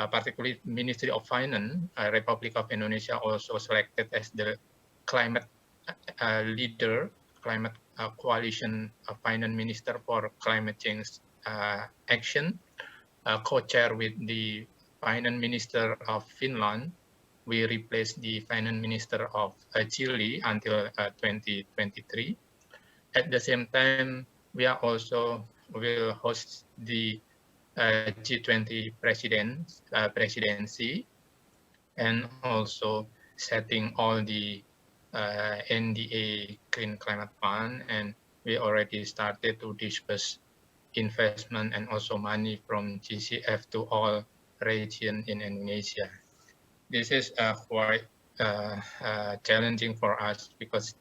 particularly Ministry of Finance, Republic of Indonesia also selected as the climate leader, climate coalition finance minister for climate change action, co-chair with the finance minister of Finland. We replaced the finance minister of Chile until 2023. At the same time, we are also will host the G20 presidency, and also setting all the NDA Clean Climate Fund, and we already started to discuss investment and also money from GCF to all region in Indonesia. This is quite challenging for us because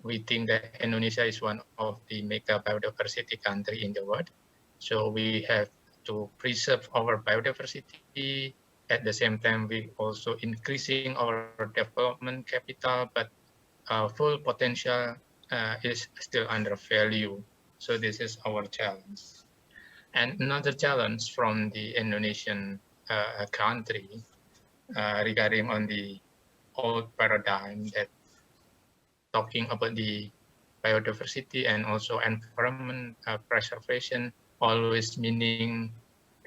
we think that Indonesia is one of the mega biodiversity country in the world. So we have to preserve our biodiversity. At the same time, we also increasing our development capital, but full potential is still undervalued. So this is our challenge. And another challenge from the Indonesian country regarding on the old paradigm that talking about the biodiversity and also environment preservation always meaning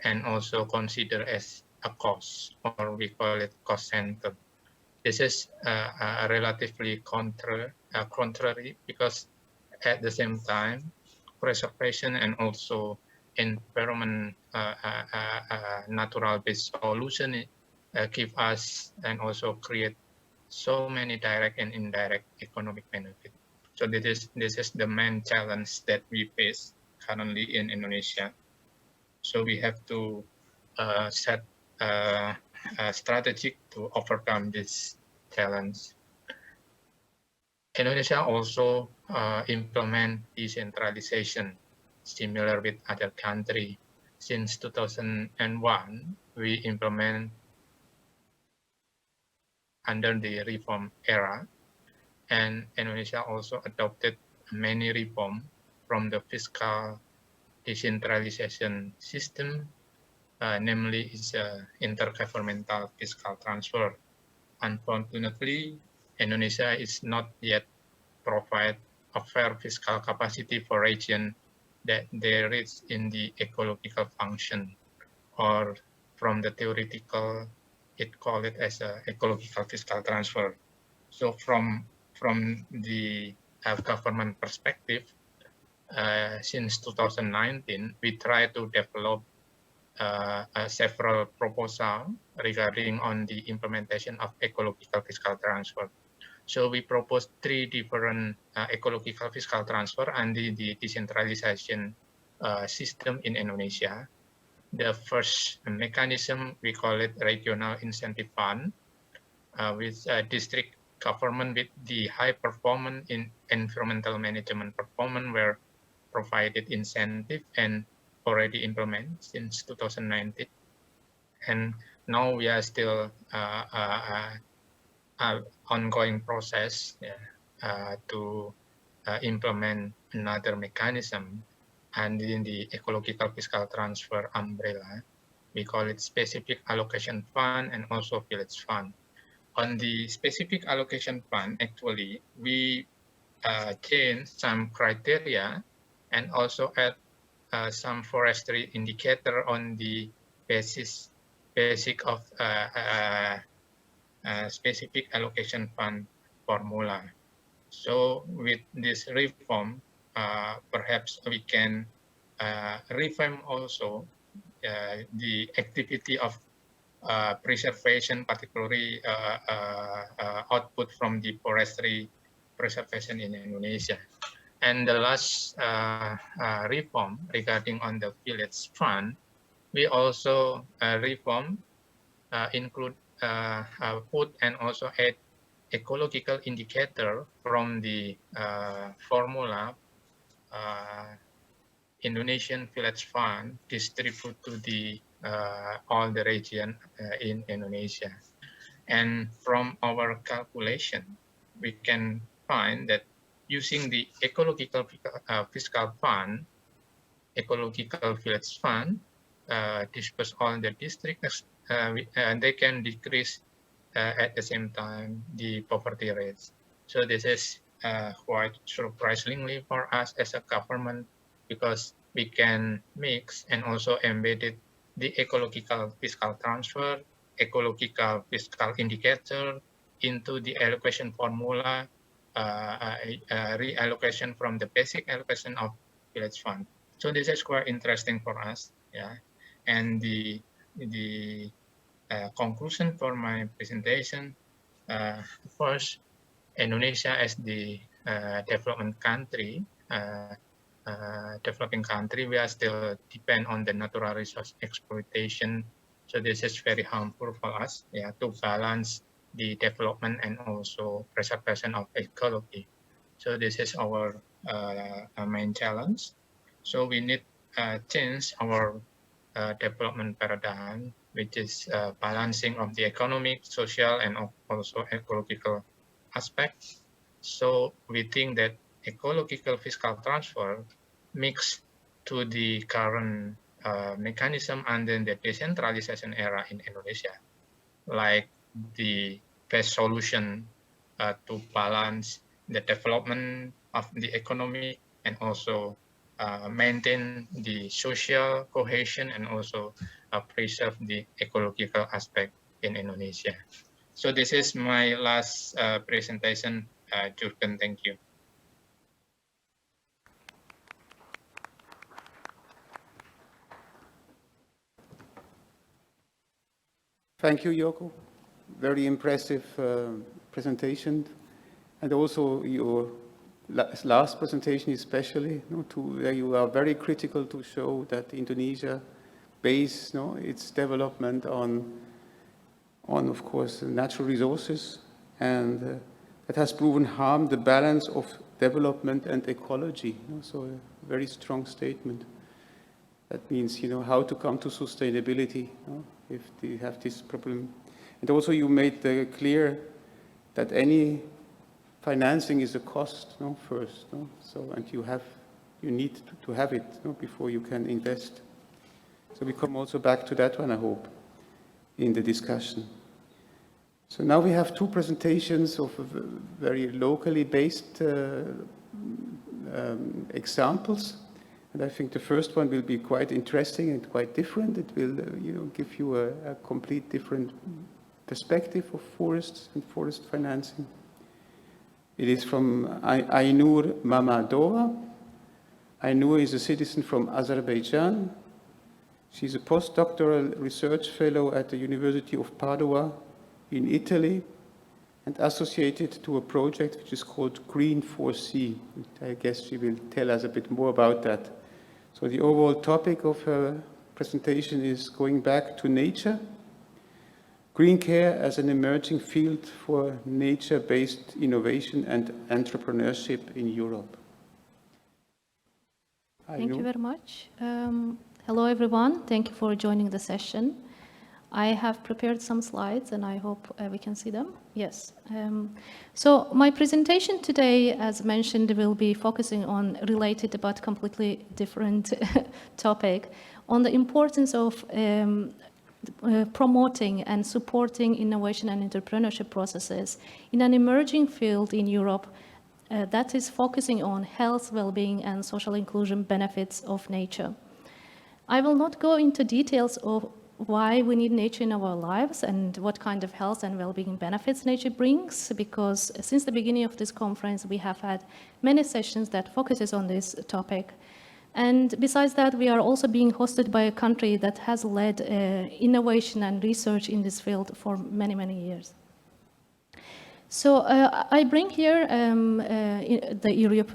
and also consider as a cost, or we call it cost center. This is relatively contrary because at the same time, preservation and also environment natural-based solution give us and also create so many direct and indirect economic benefit. So this is the main challenge that we face currently in Indonesia. So we have to set a strategy to overcome this challenge. Indonesia also implement decentralization similar with other countries. Since 2001, we implement under the reform era, and Indonesia also adopted many reforms from the fiscal decentralization system, namely is intergovernmental fiscal transfer. Unfortunately, Indonesia is not yet provide a fair fiscal capacity for region that there is in the ecological function, or from the theoretical, it call it as a ecological fiscal transfer. So from the government perspective, since 2019, we try to develop several proposals regarding on the implementation of ecological fiscal transfer. So we proposed 3 different ecological fiscal transfer under the decentralization system in Indonesia. The first mechanism, we call it regional incentive fund, with district government with the high performance in environmental management performance were provided incentive and already implemented since 2019. And now we are still ongoing process to implement another mechanism and in the ecological fiscal transfer umbrella. We call it specific allocation fund and also village fund. On the specific allocation fund, actually, we change some criteria and also add some forestry indicator on the basic of specific allocation fund formula. So with this reform, perhaps we can reform also the activity of preservation, particularly output from the forestry preservation in Indonesia. And the last reform regarding on the village fund, we also reform include put and also add ecological indicator from the formula Indonesian Village Fund distribute to the all the region in Indonesia. And from our calculation, we can find that using the ecological fiscal fund, ecological village fund, disperse on the district they can decrease at the same time the poverty rates. So this is quite surprisingly for us as a government, because we can mix and also embedded the ecological fiscal transfer, ecological fiscal indicator into the allocation formula, reallocation from the basic allocation of village fund. So this is quite interesting for us, yeah. And the conclusion for my presentation, first, Indonesia as the development country, developing country, we are still depend on the natural resource exploitation. So this is very harmful for us, yeah, to balance the development and also preservation of ecology. So this is our main challenge. So we need change our development paradigm, which is balancing of the economic, social, and also ecological aspects. So we think that ecological fiscal transfer mixed to the current mechanism under the decentralization era in Indonesia, like the best solution to balance the development of the economy and also maintain the social cohesion and also preserve the ecological aspect in Indonesia. So this is my last presentation, Jurgen, thank you. Thank you, Yoko. Very impressive presentation. And also your last presentation especially, where you are very critical to show that Indonesia base its development on of course, natural resources, and that has proven harm the balance of development and ecology. So a very strong statement. That means, how to come to sustainability if they have this problem. And also you made clear that any financing is a cost first. So, and you need to have it before you can invest. So we come also back to that one, I hope, in the discussion. So now we have two presentations of very locally based examples. And I think the first one will be quite interesting and quite different. It will give you a complete different perspective of forests and forest financing. It is from Aynur Mamadova. Aynur is a citizen from Azerbaijan. She's a postdoctoral research fellow at the University of Padua in Italy and associated to a project which is called Green4C. I guess she will tell us a bit more about that. So the overall topic of her presentation is going back to nature, green care as an emerging field for nature-based innovation and entrepreneurship in Europe. Thank you very much. Hello, everyone. Thank you for joining the session. I have prepared some slides, and I hope we can see them. Yes. So my presentation today, as mentioned, will be focusing on related but completely different topic, on the importance of promoting and supporting innovation and entrepreneurship processes in an emerging field in Europe that is focusing on health, well-being, and social inclusion benefits of nature. I will not go into details of why we need nature in our lives and what kind of health and well-being benefits nature brings, because since the beginning of this conference, we have had many sessions that focuses on this topic. And besides that, we are also being hosted by a country that has led innovation and research in this field for many, many years. So I bring here the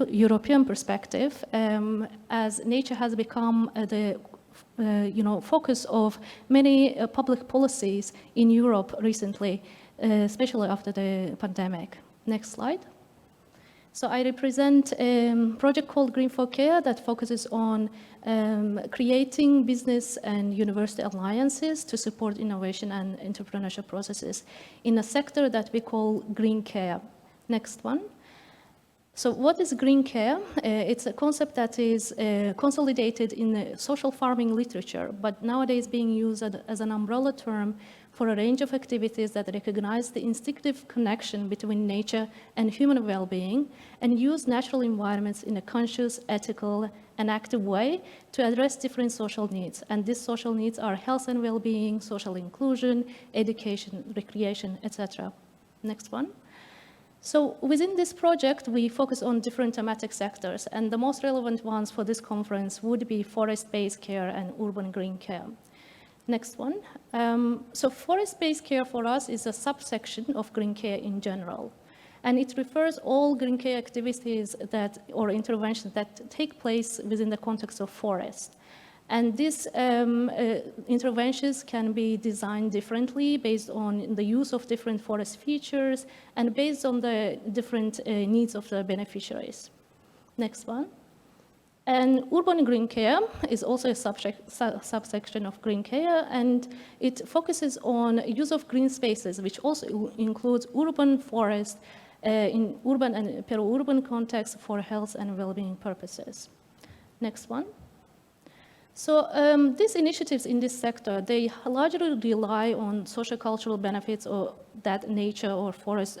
European perspective, as nature has become the focus of many public policies in Europe recently, especially after the pandemic. Next slide. So I represent a project called Green4Care that focuses on creating business and university alliances to support innovation and entrepreneurship processes in a sector that we call green care. Next one. So what is green care? It's a concept that is consolidated in the social farming literature, but nowadays being used as an umbrella term for a range of activities that recognize the instinctive connection between nature and human well-being and use natural environments in a conscious, ethical, and active way to address different social needs. And these social needs are health and well-being, social inclusion, education, recreation, etc. Next one. So within this project, we focus on different thematic sectors, and the most relevant ones for this conference would be forest-based care and urban green care. Next one. So forest-based care for us is a subsection of green care in general. And it refers all green care activities or interventions that take place within the context of forest. And these interventions can be designed differently based on the use of different forest features and based on the different needs of the beneficiaries. Next one. And urban green care is also a subsection of green care, and it focuses on use of green spaces, which also includes urban forest in urban and peri-urban context for health and well-being purposes. Next one. So these initiatives in this sector, they largely rely on social-cultural benefits that nature or forest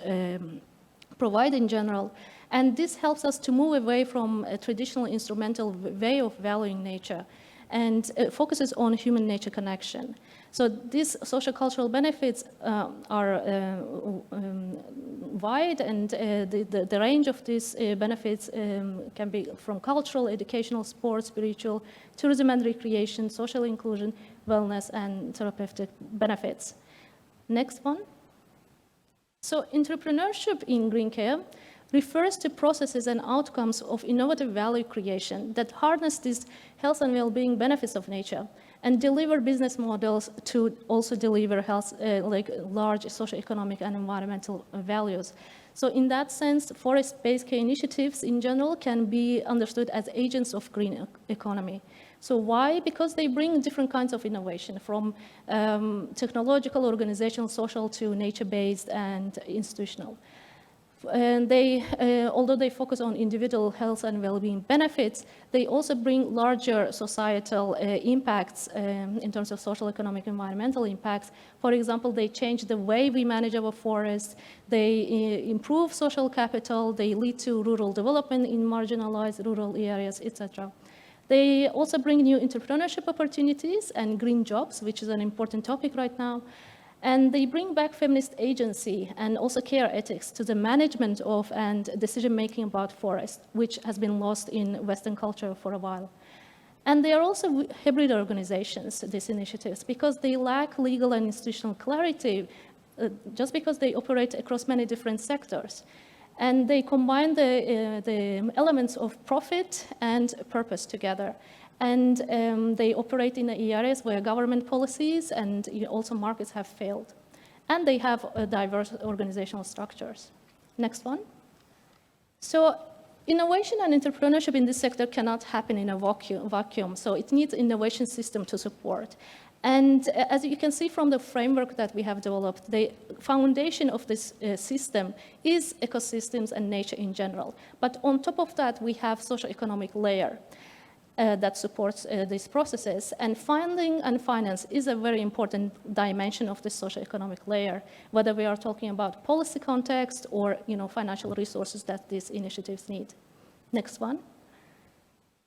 provide in general. And this helps us to move away from a traditional instrumental way of valuing nature and focuses on human-nature connection. So these social-cultural benefits are wide, and the range of these benefits can be from cultural, educational, sports, spiritual, tourism and recreation, social inclusion, wellness, and therapeutic benefits. Next one. So entrepreneurship in green care refers to processes and outcomes of innovative value creation that harness these health and well-being benefits of nature and deliver business models to also deliver health, like large socioeconomic and environmental values. So in that sense, forest-based care initiatives in general can be understood as agents of green economy. So why? Because they bring different kinds of innovation, from technological, organizational, social to nature-based and institutional. And they, although they focus on individual health and well-being benefits, they also bring larger societal impacts in terms of social, economic, environmental impacts. For example, they change the way we manage our forests, they improve social capital, they lead to rural development in marginalized rural areas, etc. They also bring new entrepreneurship opportunities and green jobs, which is an important topic right now. And they bring back feminist agency and also care ethics to the management of and decision-making about forests, which has been lost in Western culture for a while. And they are also hybrid organizations, these initiatives, because they lack legal and institutional clarity, just because they operate across many different sectors. And they combine the elements of profit and purpose together. And they operate in areas where government policies and also markets have failed. And they have diverse organizational structures. Next one. So innovation and entrepreneurship in this sector cannot happen in a vacuum. So it needs innovation system to support. And as you can see from the framework that we have developed, the foundation of this system is ecosystems and nature in general. But on top of that, we have socioeconomic layer. That supports these processes. And funding and finance is a very important dimension of this socioeconomic layer, whether we are talking about policy context or financial resources that these initiatives need. Next one.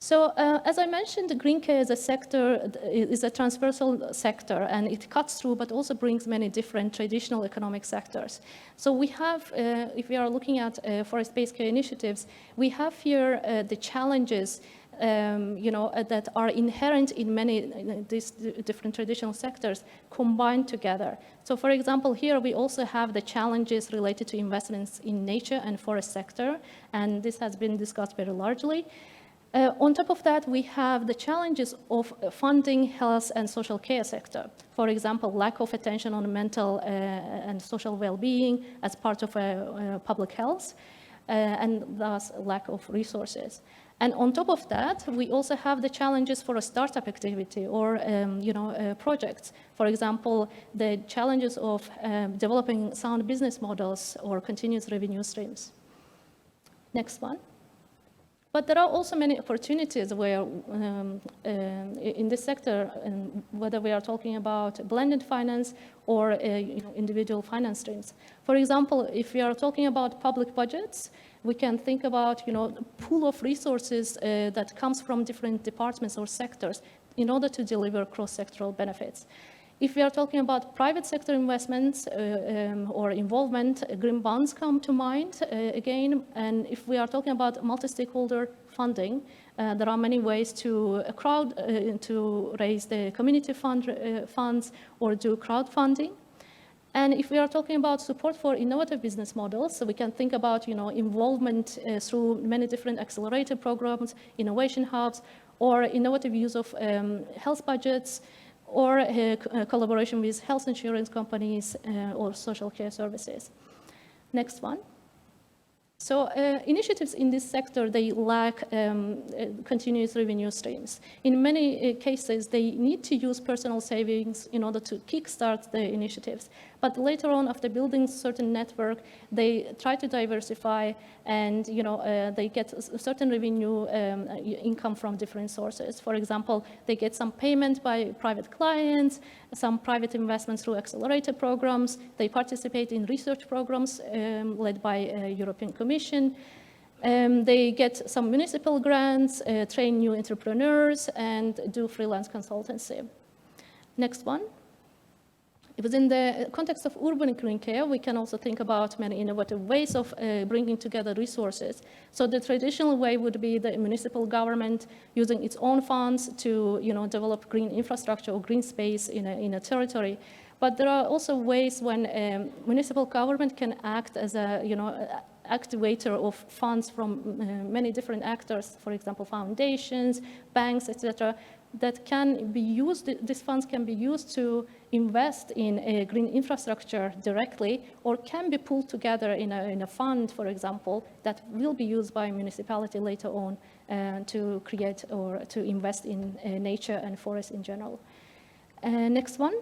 So as I mentioned, the green care as a sector is a transversal sector, and it cuts through but also brings many different traditional economic sectors. So we have, if we are looking at forest-based care initiatives, we have here the challenges that are inherent in many these different traditional sectors combined together. So for example, here we also have the challenges related to investments in nature and forest sector, and this has been discussed very largely. On top of that, we have the challenges of funding health and social care sector. For example, lack of attention on mental and social well-being as part of public health, and thus lack of resources. And on top of that, we also have the challenges for a startup activity or projects. For example, the challenges of developing sound business models or continuous revenue streams. Next one. But there are also many opportunities where in this sector, whether we are talking about blended finance or individual finance streams. For example, if we are talking about public budgets, we can think about the pool of resources that comes from different departments or sectors in order to deliver cross-sectoral benefits. If we are talking about private sector investments or involvement, green bonds come to mind again. And if we are talking about multi-stakeholder funding, there are many ways to to raise the community funds or do crowdfunding. And if we are talking about support for innovative business models, so we can think about involvement through many different accelerator programs, innovation hubs, or innovative use of health budgets, or collaboration with health insurance companies or social care services. Next one. So initiatives in this sector, they lack continuous revenue streams. In many cases, they need to use personal savings in order to kickstart the initiatives. But later on, after building certain network, they try to diversify and they get a certain revenue income from different sources. For example, they get some payment by private clients, some private investments through accelerator programs. They participate in research programs led by European Commission. They get some municipal grants, train new entrepreneurs, and do freelance consultancy. Next one. Within the context of urban green care, we can also think about many innovative ways of bringing together resources. So the traditional way would be the municipal government using its own funds to develop green infrastructure or green space in a territory. But there are also ways when municipal government can act as a activator of funds from many different actors, for example, foundations, banks, etc., that can be used, these funds can be used to invest in a green infrastructure directly, or can be pulled together in a fund, for example, that will be used by a municipality later on to create or to invest in nature and forest in general. Next one.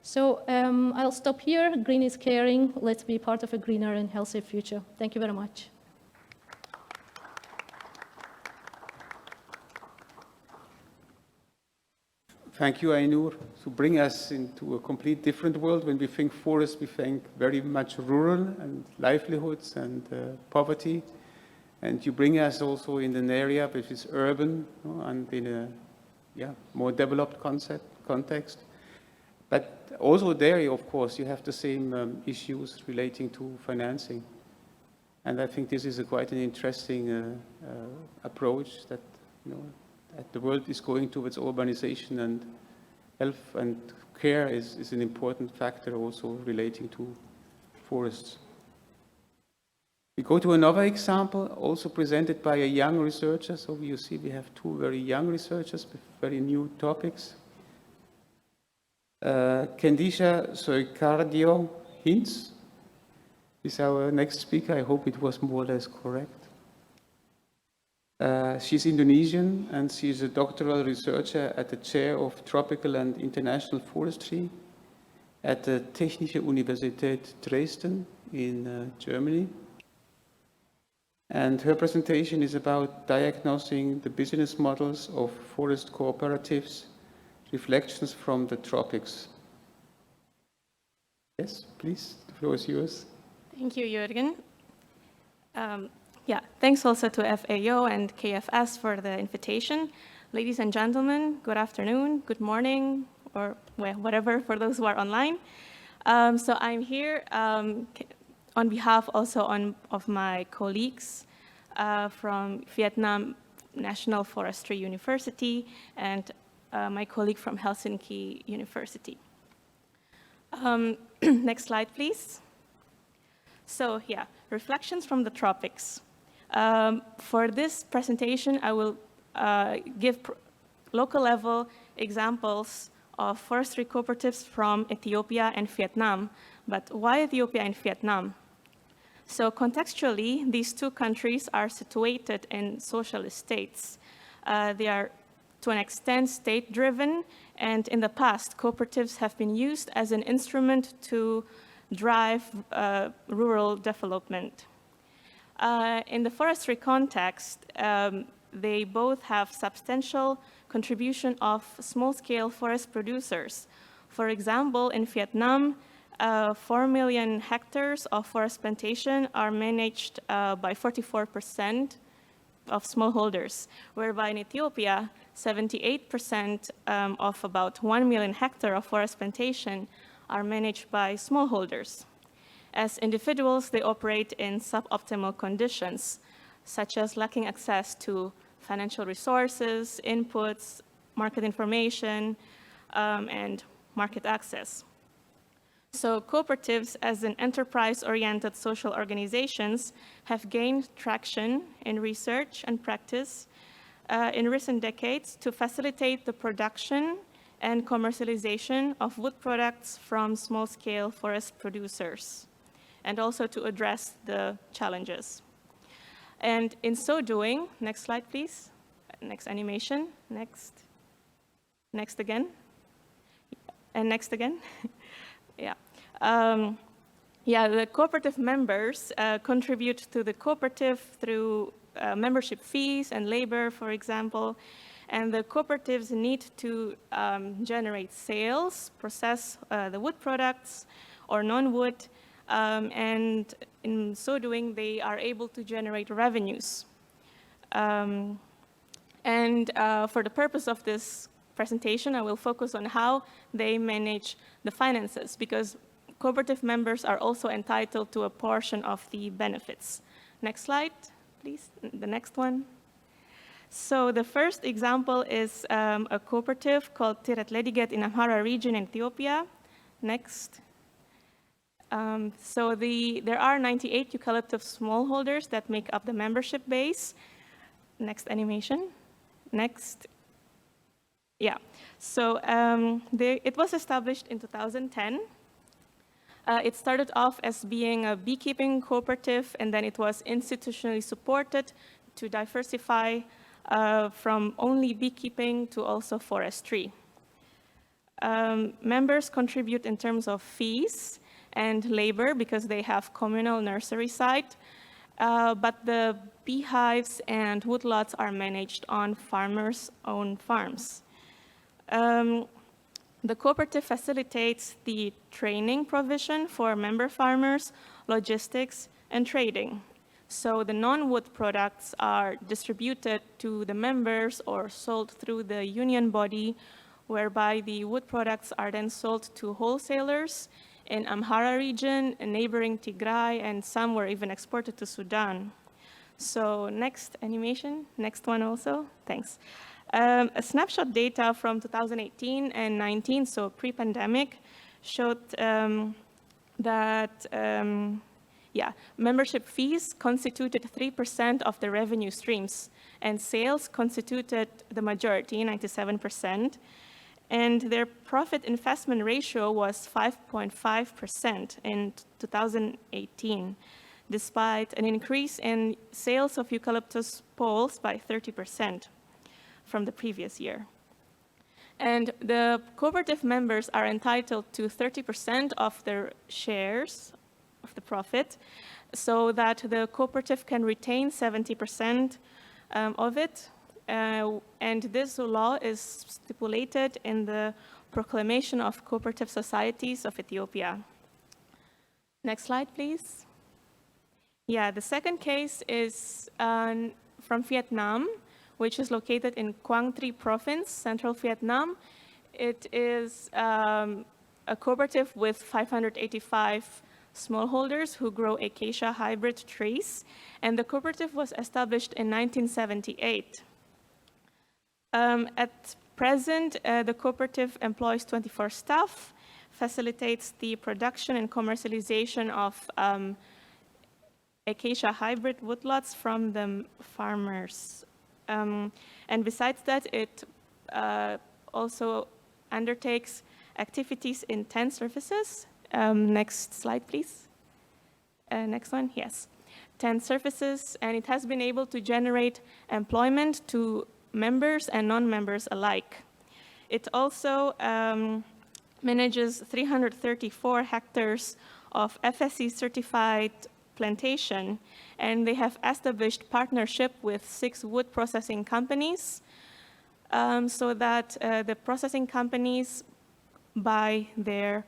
So I'll stop here. Green is caring. Let's be part of a greener and healthier future. Thank you very much. Thank you, Aynur, to bring us into a complete different world. When we think forest, we think very much rural and livelihoods and poverty. And you bring us also in an area which is urban and in a more developed context. But also there, of course, you have the same issues relating to financing. And I think this is quite an interesting approach that, that the world is going towards urbanization, and health and care is an important factor also relating to forests. We go to another example, also presented by a young researcher. So you see we have two very young researchers with very new topics. Kendisha Soikardio Hinz is our next speaker. I hope it was more or less correct. She's Indonesian, and she's a doctoral researcher at the Chair of Tropical and International Forestry at the Technische Universität Dresden in Germany. And her presentation is about diagnosing the business models of forest cooperatives, reflections from the tropics. Yes, please, the floor is yours. Thank you, Jürgen. Thanks also to FAO and KFS for the invitation. Ladies and gentlemen, good afternoon, good morning, or whatever for those who are online. So I'm here on behalf also of my colleagues from Vietnam National Forestry University and my colleague from Helsinki University. Next slide, please. So reflections from the tropics. For this presentation, I will give local level examples of forestry cooperatives from Ethiopia and Vietnam. But why Ethiopia and Vietnam? So contextually, these two countries are situated in socialist states. They are, to an extent, state-driven, and in the past, cooperatives have been used as an instrument to drive rural development. In the forestry context, they both have substantial contribution of small-scale forest producers. For example, in Vietnam, 4 million hectares of forest plantation are managed by 44% of smallholders, whereby in Ethiopia, 78% of about 1 million hectares of forest plantation are managed by smallholders. As individuals, they operate in suboptimal conditions, such as lacking access to financial resources, inputs, market information, and market access. So cooperatives as an enterprise-oriented social organizations have gained traction in research and practice in recent decades to facilitate the production and commercialization of wood products from small-scale forest producers, and also to address the challenges. And in so doing, next slide, please. Next animation, next. Next again. And next again. Yeah. The cooperative members contribute to the cooperative through membership fees and labor, for example. And the cooperatives need to generate sales, process the wood products or non-wood, and in so doing, they are able to generate revenues. For the purpose of this presentation, I will focus on how they manage the finances, because cooperative members are also entitled to a portion of the benefits. Next slide, please, the next one. So the first example is a cooperative called Tiret Lediget in Amhara region in Ethiopia. Next. There are 98 eucalyptus smallholders that make up the membership base. Next animation. Next. Yeah, so it was established in 2010. It started off as being a beekeeping cooperative, and then it was institutionally supported to diversify from only beekeeping to also forestry. Members contribute in terms of fees and labor because they have communal nursery site, but the beehives and woodlots are managed on farmers' own farms. The cooperative facilitates the training provision for member farmers, logistics, and trading. So the non-wood products are distributed to the members or sold through the union body, whereby the wood products are then sold to wholesalers in Amhara region, neighboring Tigray, and some were even exported to Sudan. So next animation, next one also, thanks. A snapshot data from 2018 and 19, so pre-pandemic, showed that membership fees constituted 3% of the revenue streams, and sales constituted the majority, 97%. And their profit investment ratio was 5.5% in 2018, despite an increase in sales of eucalyptus poles by 30% from the previous year. And the cooperative members are entitled to 30% of their shares of the profit, so that the cooperative can retain 70% of it. And this law is stipulated in the Proclamation of Cooperative Societies of Ethiopia. Next slide, please. Yeah, the second case is from Vietnam, which is located in Quang Tri province, central Vietnam. It is a cooperative with 585 smallholders who grow acacia hybrid trees, and the cooperative was established in 1978. At present, the cooperative employs 24 staff, facilitates the production and commercialization of acacia hybrid woodlots from the farmers. And besides that, it also undertakes activities in 10 services. Next slide, please. Next one, yes. 10 services, and it has been able to generate employment to members and non-members alike. It also manages 334 hectares of FSC certified plantation, and they have established partnership with 6 wood processing companies, so that the processing companies buy their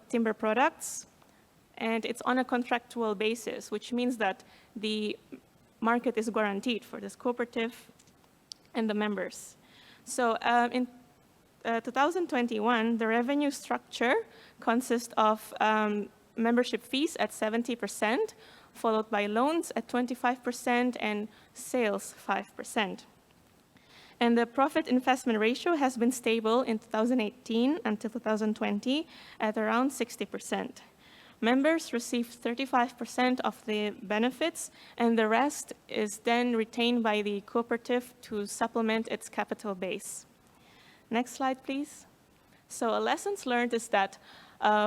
timber products, and it's on a contractual basis, which means that the market is guaranteed for this cooperative and the members. So in 2021, the revenue structure consists of membership fees at 70%, followed by loans at 25% and sales 5%. And the profit investment ratio has been stable in 2018 until 2020 at around 60%. Members receive 35% of the benefits, and the rest is then retained by the cooperative to supplement its capital base. Next slide, please. So lessons learned is that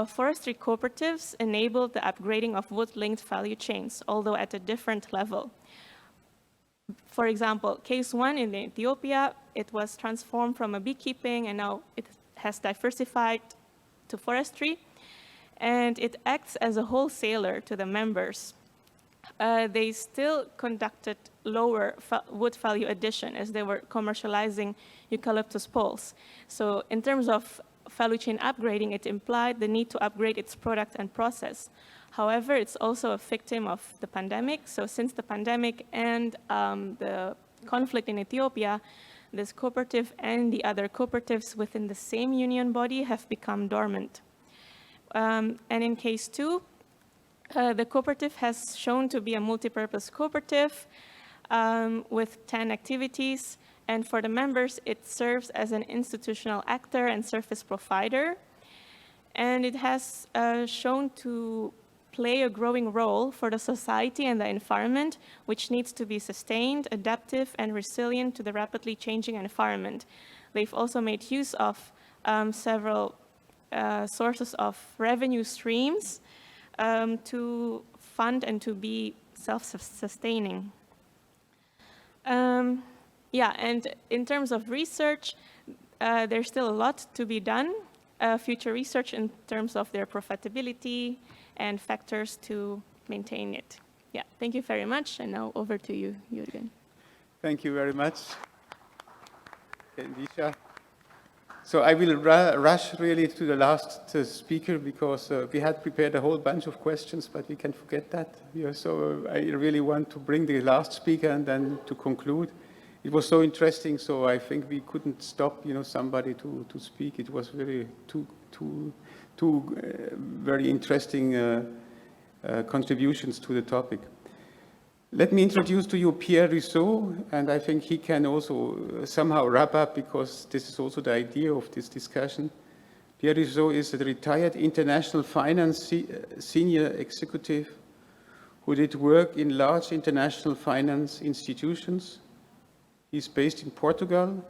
forestry cooperatives enable the upgrading of wood-linked value chains, although at a different level. For example, case 1 in Ethiopia, it was transformed from a beekeeping, and now it has diversified to forestry, and it acts as a wholesaler to the members. They still conducted lower wood value addition as they were commercializing eucalyptus poles. So in terms of value chain upgrading, it implied the need to upgrade its product and process. However, it's also a victim of the pandemic. So since the pandemic and the conflict in Ethiopia, this cooperative and the other cooperatives within the same union body have become dormant. And in case 2, the cooperative has shown to be a multi-purpose cooperative with 10 activities. And for the members, it serves as an institutional actor and service provider. And it has shown to play a growing role for the society and the environment, which needs to be sustained, adaptive, and resilient to the rapidly changing environment. They've also made use of several sources of revenue streams to fund and to be self-sustaining. Yeah, and in terms of research, there's still a lot to be done. Future research in terms of their profitability and factors to maintain it. Yeah, thank you very much, and now over to you, Jürgen. Thank you very much, Disha. So I will rush really to the last speaker because we had prepared a whole bunch of questions, but we can forget that. Yeah, so I really want to bring the last speaker and then to conclude. It was so interesting, so I think we couldn't stop, somebody to speak. It was really two very interesting contributions to the topic. Let me introduce to you Pierre Ruisseau, and I think he can also somehow wrap up because this is also the idea of this discussion. Pierre Ruisseau is a retired international finance senior executive who did work in large international finance institutions. He's based in Portugal,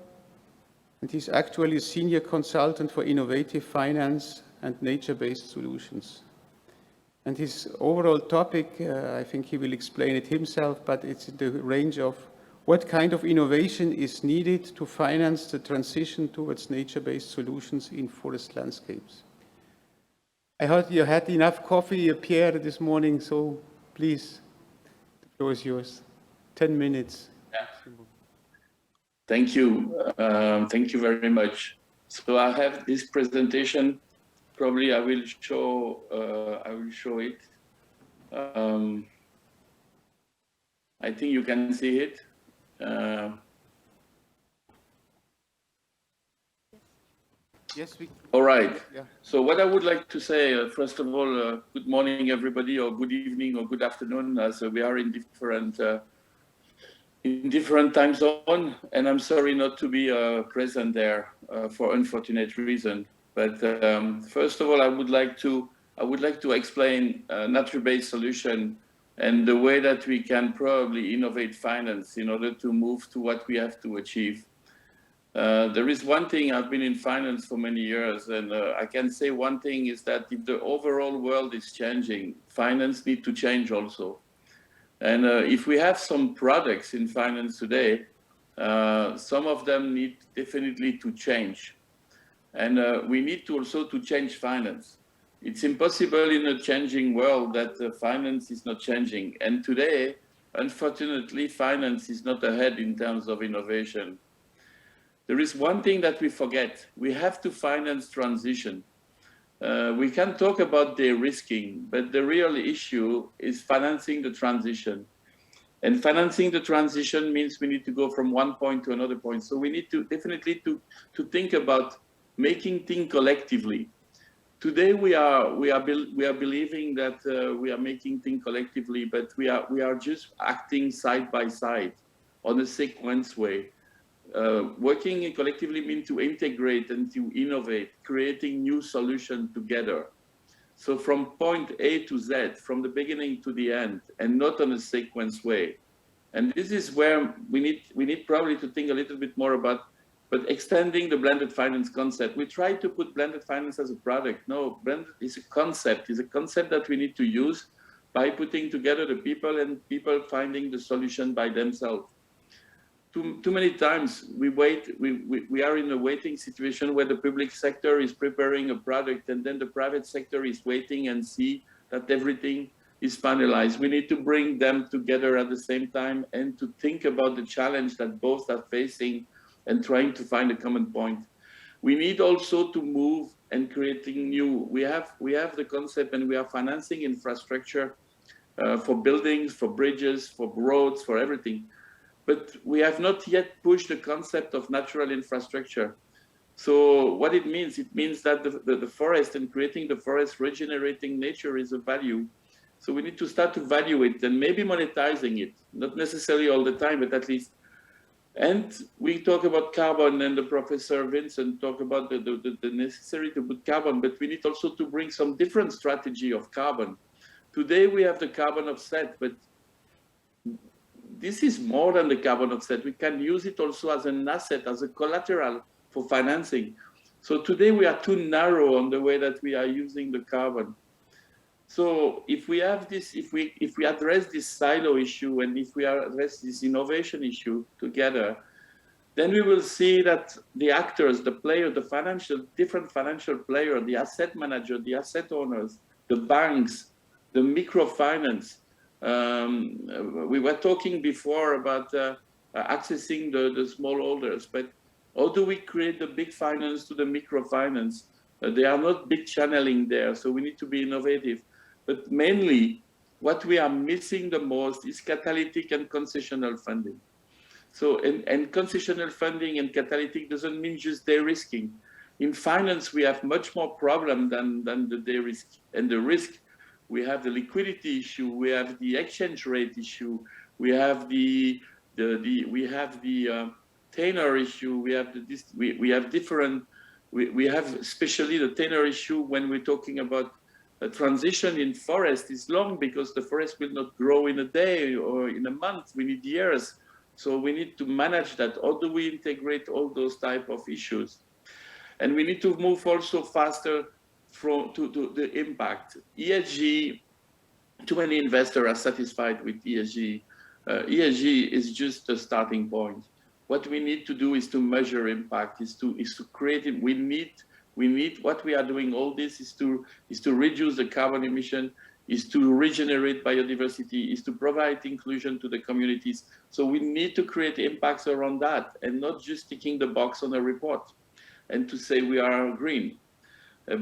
and he's actually a senior consultant for innovative finance and nature-based solutions. And his overall topic, I think he will explain it himself, but it's in the range of what kind of innovation is needed to finance the transition towards nature-based solutions in forest landscapes. I heard you had enough coffee, Pierre, this morning, so please, the floor is yours. 10 minutes. Yeah. Thank you. Thank you very much. So I have this presentation. Probably I will show it. I think you can see it. Yes, we. All right. Yeah. So what I would like to say, first of all, good morning, everybody, or good evening, or good afternoon, as we are in different time zone, and I'm sorry not to be present there for unfortunate reason. But first of all, I would like to explain nature-based solution and the way that we can probably innovate finance in order to move to what we have to achieve. There is one thing, I've been in finance for many years, and I can say one thing is that if the overall world is changing, finance needs to change also. And if we have some products in finance today, some of them need definitely to change. And we need to also to change finance. It's impossible in a changing world that finance is not changing. And today, unfortunately, finance is not ahead in terms of innovation. There is one thing that we forget. We have to finance transition. We can talk about de-risking, but the real issue is financing the transition. And financing the transition means we need to go from one point to another point. So we need to definitely to think about making things collectively. Today we are believing that we are making things collectively, but we are just acting side by side on a sequence way. Working collectively means to integrate and to innovate, creating new solutions together. So from point A to Z, from the beginning to the end, and not on a sequence way. And this is where we need probably to think a little bit more about, but extending the blended finance concept. We try to put blended finance as a product. No, blended is a concept. It's a concept that we need to use by putting together the people and people finding the solution by themselves. Too many times we are in a waiting situation where the public sector is preparing a product and then the private sector is waiting and see that everything is finalized. We need to bring them together at the same time and to think about the challenge that both are facing and trying to find a common point. We need also to move and creating new. We have the concept and we are financing infrastructure for buildings, for bridges, for roads, for everything. But we have not yet pushed the concept of natural infrastructure. So what it means that the forest and creating the forest, regenerating nature is a value. So we need to start to value it and maybe monetizing it, not necessarily all the time, but at least. And we talk about carbon and the Professor Vincent talk about the necessary to put carbon, but we need also to bring some different strategy of carbon. Today we have the carbon offset, but this is more than the carbon offset. We can use it also as an asset, as a collateral for financing. So today we are too narrow on the way that we are using the carbon. So if we have this, if we address this silo issue and if we address this innovation issue together, then we will see that the actors, the player, different financial player, the asset manager, the asset owners, the banks, the microfinance. We were talking before about accessing the smallholders, but how do we create the big finance to the microfinance? They are not big channeling there, so we need to be innovative. But mainly, what we are missing the most is catalytic and concessional funding. So, and concessional funding and catalytic doesn't mean just de-risking. In finance, we have much more problem than the de-risk. And the risk, we have the liquidity issue, we have the exchange rate issue, we have the tenor issue, we have especially the tenor issue when we're talking about a transition in forest is long because the forest will not grow in a day or in a month. We need years. So we need to manage that. How do we integrate all those type of issues? And we need to move also faster to the impact. ESG, too many investors are satisfied with ESG. ESG is just a starting point. What we need to do is to measure impact, is to create it. We need what we are doing. All this is to reduce the carbon emission, is to regenerate biodiversity, is to provide inclusion to the communities. So we need to create impacts around that and not just ticking the box on a report and to say we are green.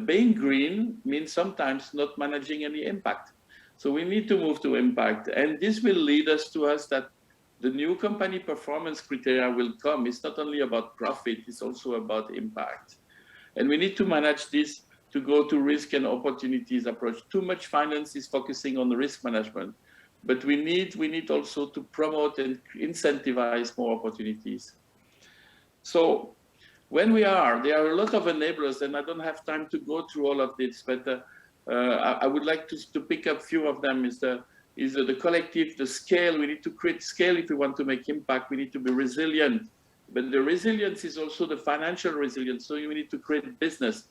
Being green means sometimes not managing any impact. So we need to move to impact. And this will lead us that the new company performance criteria will come. It's not only about profit, it's also about impact. And we need to manage this to go to risk and opportunities approach. Too much finance is focusing on the risk management, but we need also to promote and incentivize more opportunities. So when there are a lot of enablers, and I don't have time to go through all of this, but I would like to pick up a few of them. Is the collective, the scale. We need to create scale if we want to make impact. We need to be resilient. But the resilience is also the financial resilience. So you need to create business.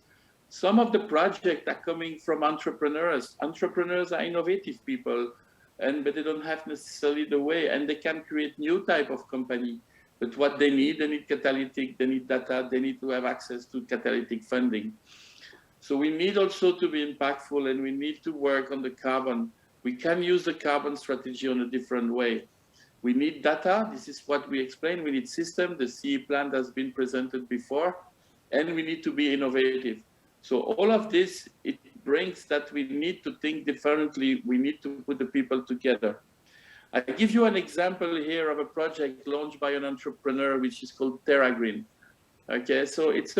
Some of the projects are coming from entrepreneurs. Entrepreneurs are innovative people, but they don't have necessarily the way, and they can create new type of company. But what they need catalytic, they need data, they need to have access to catalytic funding. So we need also to be impactful, and we need to work on the carbon. We can use the carbon strategy on a different way. We need data. This is what we explained. We need system. The CE plan has been presented before, and we need to be innovative. So all of this, it brings that we need to think differently. We need to put the people together. I give you an example here of a project launched by an entrepreneur, which is called TerraGreen. Okay, so it's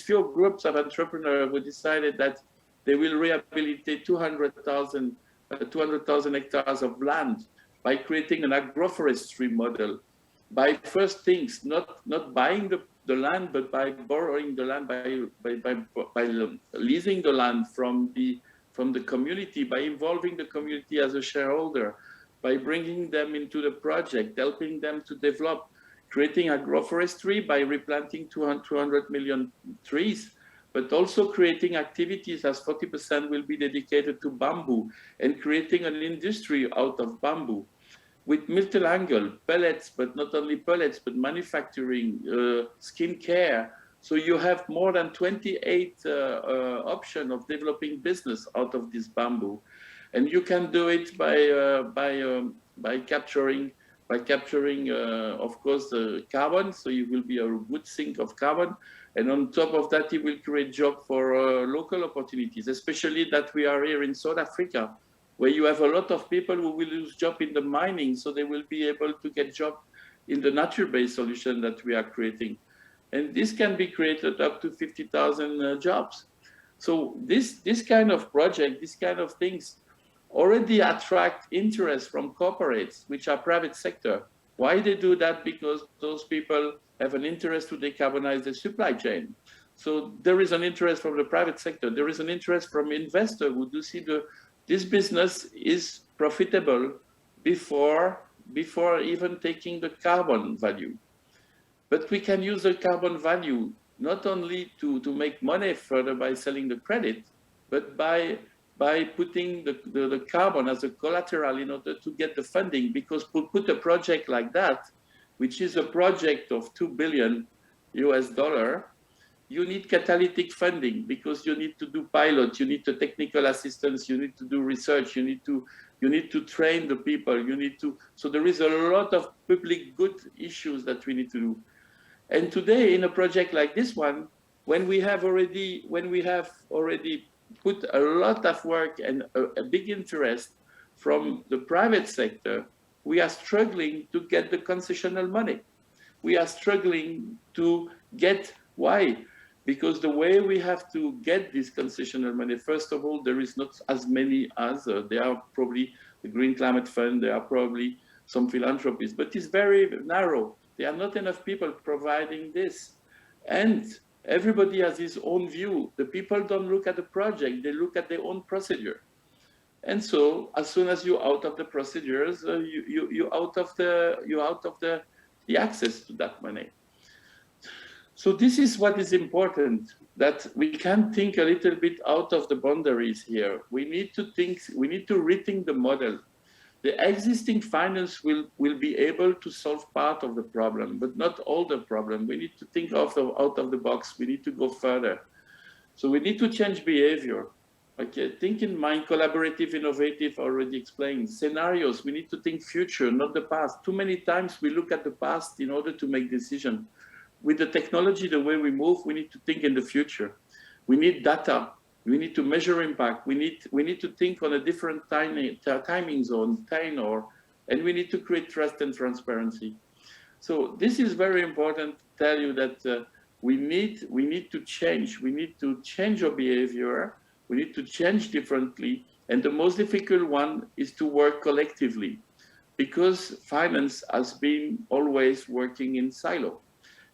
few groups of entrepreneurs who decided that they will rehabilitate 200,000 hectares of land by creating an agroforestry model. By first things, not buying the land, but by borrowing the land, by leasing the land from the community, by involving the community as a shareholder, by bringing them into the project, helping them to develop, creating agroforestry by replanting 200 million trees, but also creating activities as 40% will be dedicated to bamboo and creating an industry out of bamboo with multi-angle pellets, but not only pellets, but manufacturing, skin care. So you have more than 28 options of developing business out of this bamboo. And you can do it by capturing, of course, the carbon. So you will be a good sink of carbon. And on top of that, it will create jobs for local opportunities, especially that we are here in South Africa, where you have a lot of people who will lose job in the mining. So they will be able to get job in the nature-based solution that we are creating. And this can be created up to 50,000 jobs. So this kind of project, this kind of things, already attract interest from corporates, which are private sector. Why they do that? Because those people have an interest to decarbonize the supply chain. So there is an interest from the private sector. There is an interest from investors who do see this business is profitable before even taking the carbon value. But we can use the carbon value not only to make money further by selling the credit, but by putting the carbon as a collateral in order to get the funding, because put a project like that, which is a project of $2 billion, you need catalytic funding because you need to do pilot, you need the technical assistance, you need to do research, you need to train the people, so there is a lot of public good issues that we need to do. And today in a project like this one, when we have already put a lot of work and a big interest from the private sector, we are struggling to get the concessional money. We are struggling to get, why? Because the way we have to get this concessional money, first of all, there is not as many as, there are probably the Green Climate Fund, there are probably some philanthropies, but it's very narrow. There are not enough people providing this. And everybody has his own view. The people don't look at the project, they look at their own procedure. And so as soon as you're out of the procedures, you're out of the access to that money. So this is what is important, that we can think a little bit out of the boundaries here. We need to rethink the model. The existing finance will be able to solve part of the problem, but not all the problem. We need to think out of the box. We need to go further. So we need to change behavior. Okay, think in mind, collaborative, innovative, already explained. Scenarios, we need to think future, not the past. Too many times we look at the past in order to make decisions. With the technology, the way we move, we need to think in the future. We need data. We need to measure impact. We need to think on a different timing zone, tenor, and we need to create trust and transparency. So this is very important to tell you that we need to change. We need to change our behavior. We need to change differently. And the most difficult one is to work collectively, because finance has been always working in silo,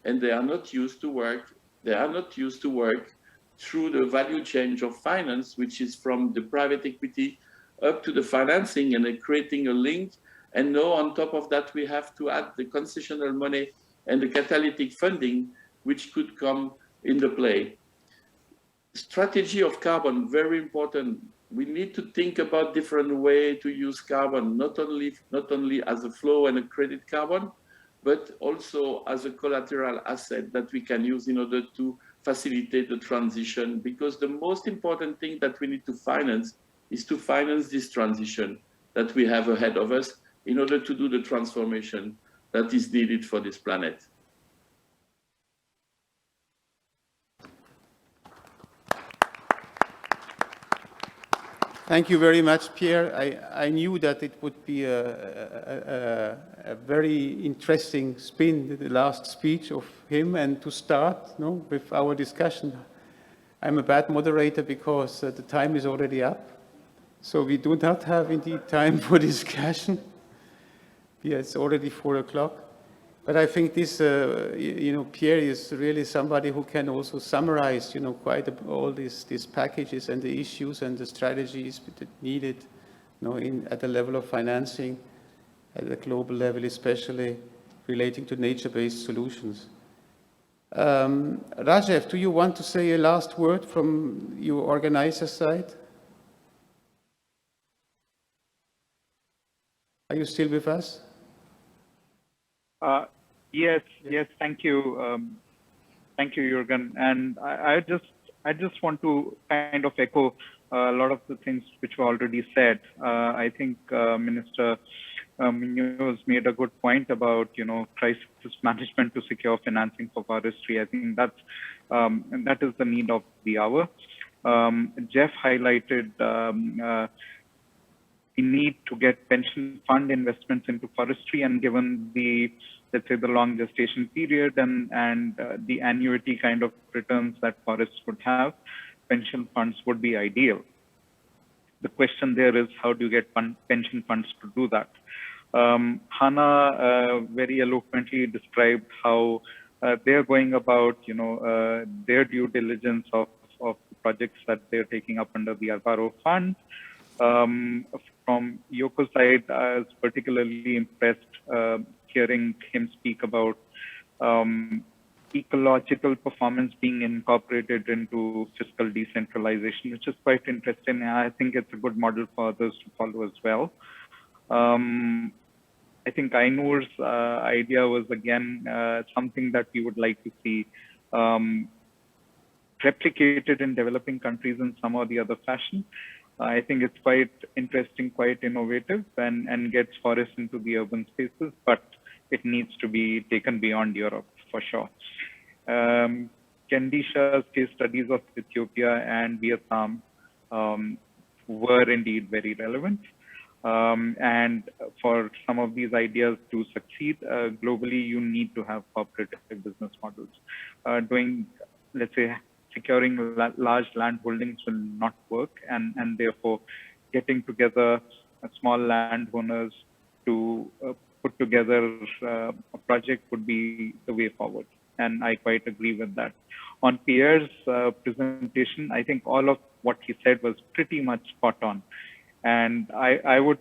and they are not used to work. They are not used to work through the value chain of finance, which is from the private equity up to the financing, and creating a link. And now on top of that, we have to add the concessional money and the catalytic funding, which could come into play. Strategy of carbon, very important. We need to think about different way to use carbon, not only as a flow and a credit carbon, but also as a collateral asset that we can use in order to facilitate the transition, because the most important thing that we need to finance is to finance this transition that we have ahead of us in order to do the transformation that is needed for this planet. Thank you very much, Pierre. I knew that it would be a very interesting spin, the last speech of him, and to start with our discussion. I'm a bad moderator because the time is already up. So we do not have indeed time for discussion. Yeah, it's already 4 o'clock. But I think this, Pierre is really somebody who can also summarize, quite all these packages and the issues and the strategies that needed, at the level of financing, at the global level, especially relating to nature-based solutions. Rajev, do you want to say a last word from your organizer side? Are you still with us? Yes, thank you. Thank you, Jürgen. And I just want to kind of echo a lot of the things which were already said. I think Minister Munoz made a good point about, crisis management to secure financing for forestry. I think that is the need of the hour. Jeff highlighted the need to get pension fund investments into forestry, and given the, let's say, the long gestation period and the annuity kind of returns that forests would have, pension funds would be ideal. The question there is, how do you get pension funds to do that? Hannah very eloquently described how they're going about, their due diligence of projects that they're taking up under the Alvaro Fund. From Yoko's side, I was particularly impressed hearing him speak about ecological performance being incorporated into fiscal decentralization, which is quite interesting. I think it's a good model for others to follow as well. I think Ainur's idea was, again, something that we would like to see replicated in developing countries in some or the other fashion. I think it's quite interesting, quite innovative, and gets forests into the urban spaces, but it needs to be taken beyond Europe for sure. Kendisha's case studies of Ethiopia and Vietnam were indeed very relevant. And for some of these ideas to succeed globally, you need to have cooperative business models. Let's say, securing large land holdings will not work, and therefore getting together small landowners to put together a project would be the way forward. And I quite agree with that. On Pierre's presentation, I think all of what he said was pretty much spot on. And I would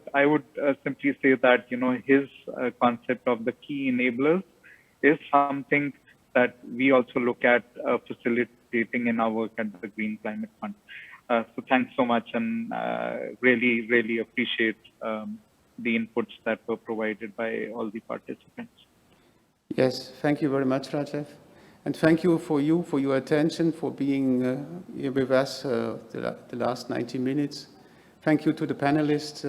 simply say that, his concept of the key enablers is something that we also look at facilitating in our work at the Green Climate Fund. So thanks so much, and really, really appreciate the inputs that were provided by all the participants. Yes, thank you very much, Rajev. And thank you for your attention, for being here with us the last 90 minutes. Thank you to the panelists.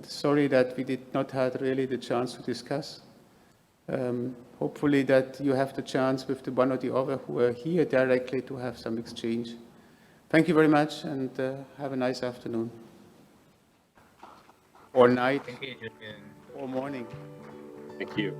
Sorry that we did not have really the chance to discuss. Hopefully that you have the chance with the one or the other who are here directly to have some exchange. Thank you very much, and have a nice afternoon. Or night. Thank you, Jürgen. Or morning. Thank you.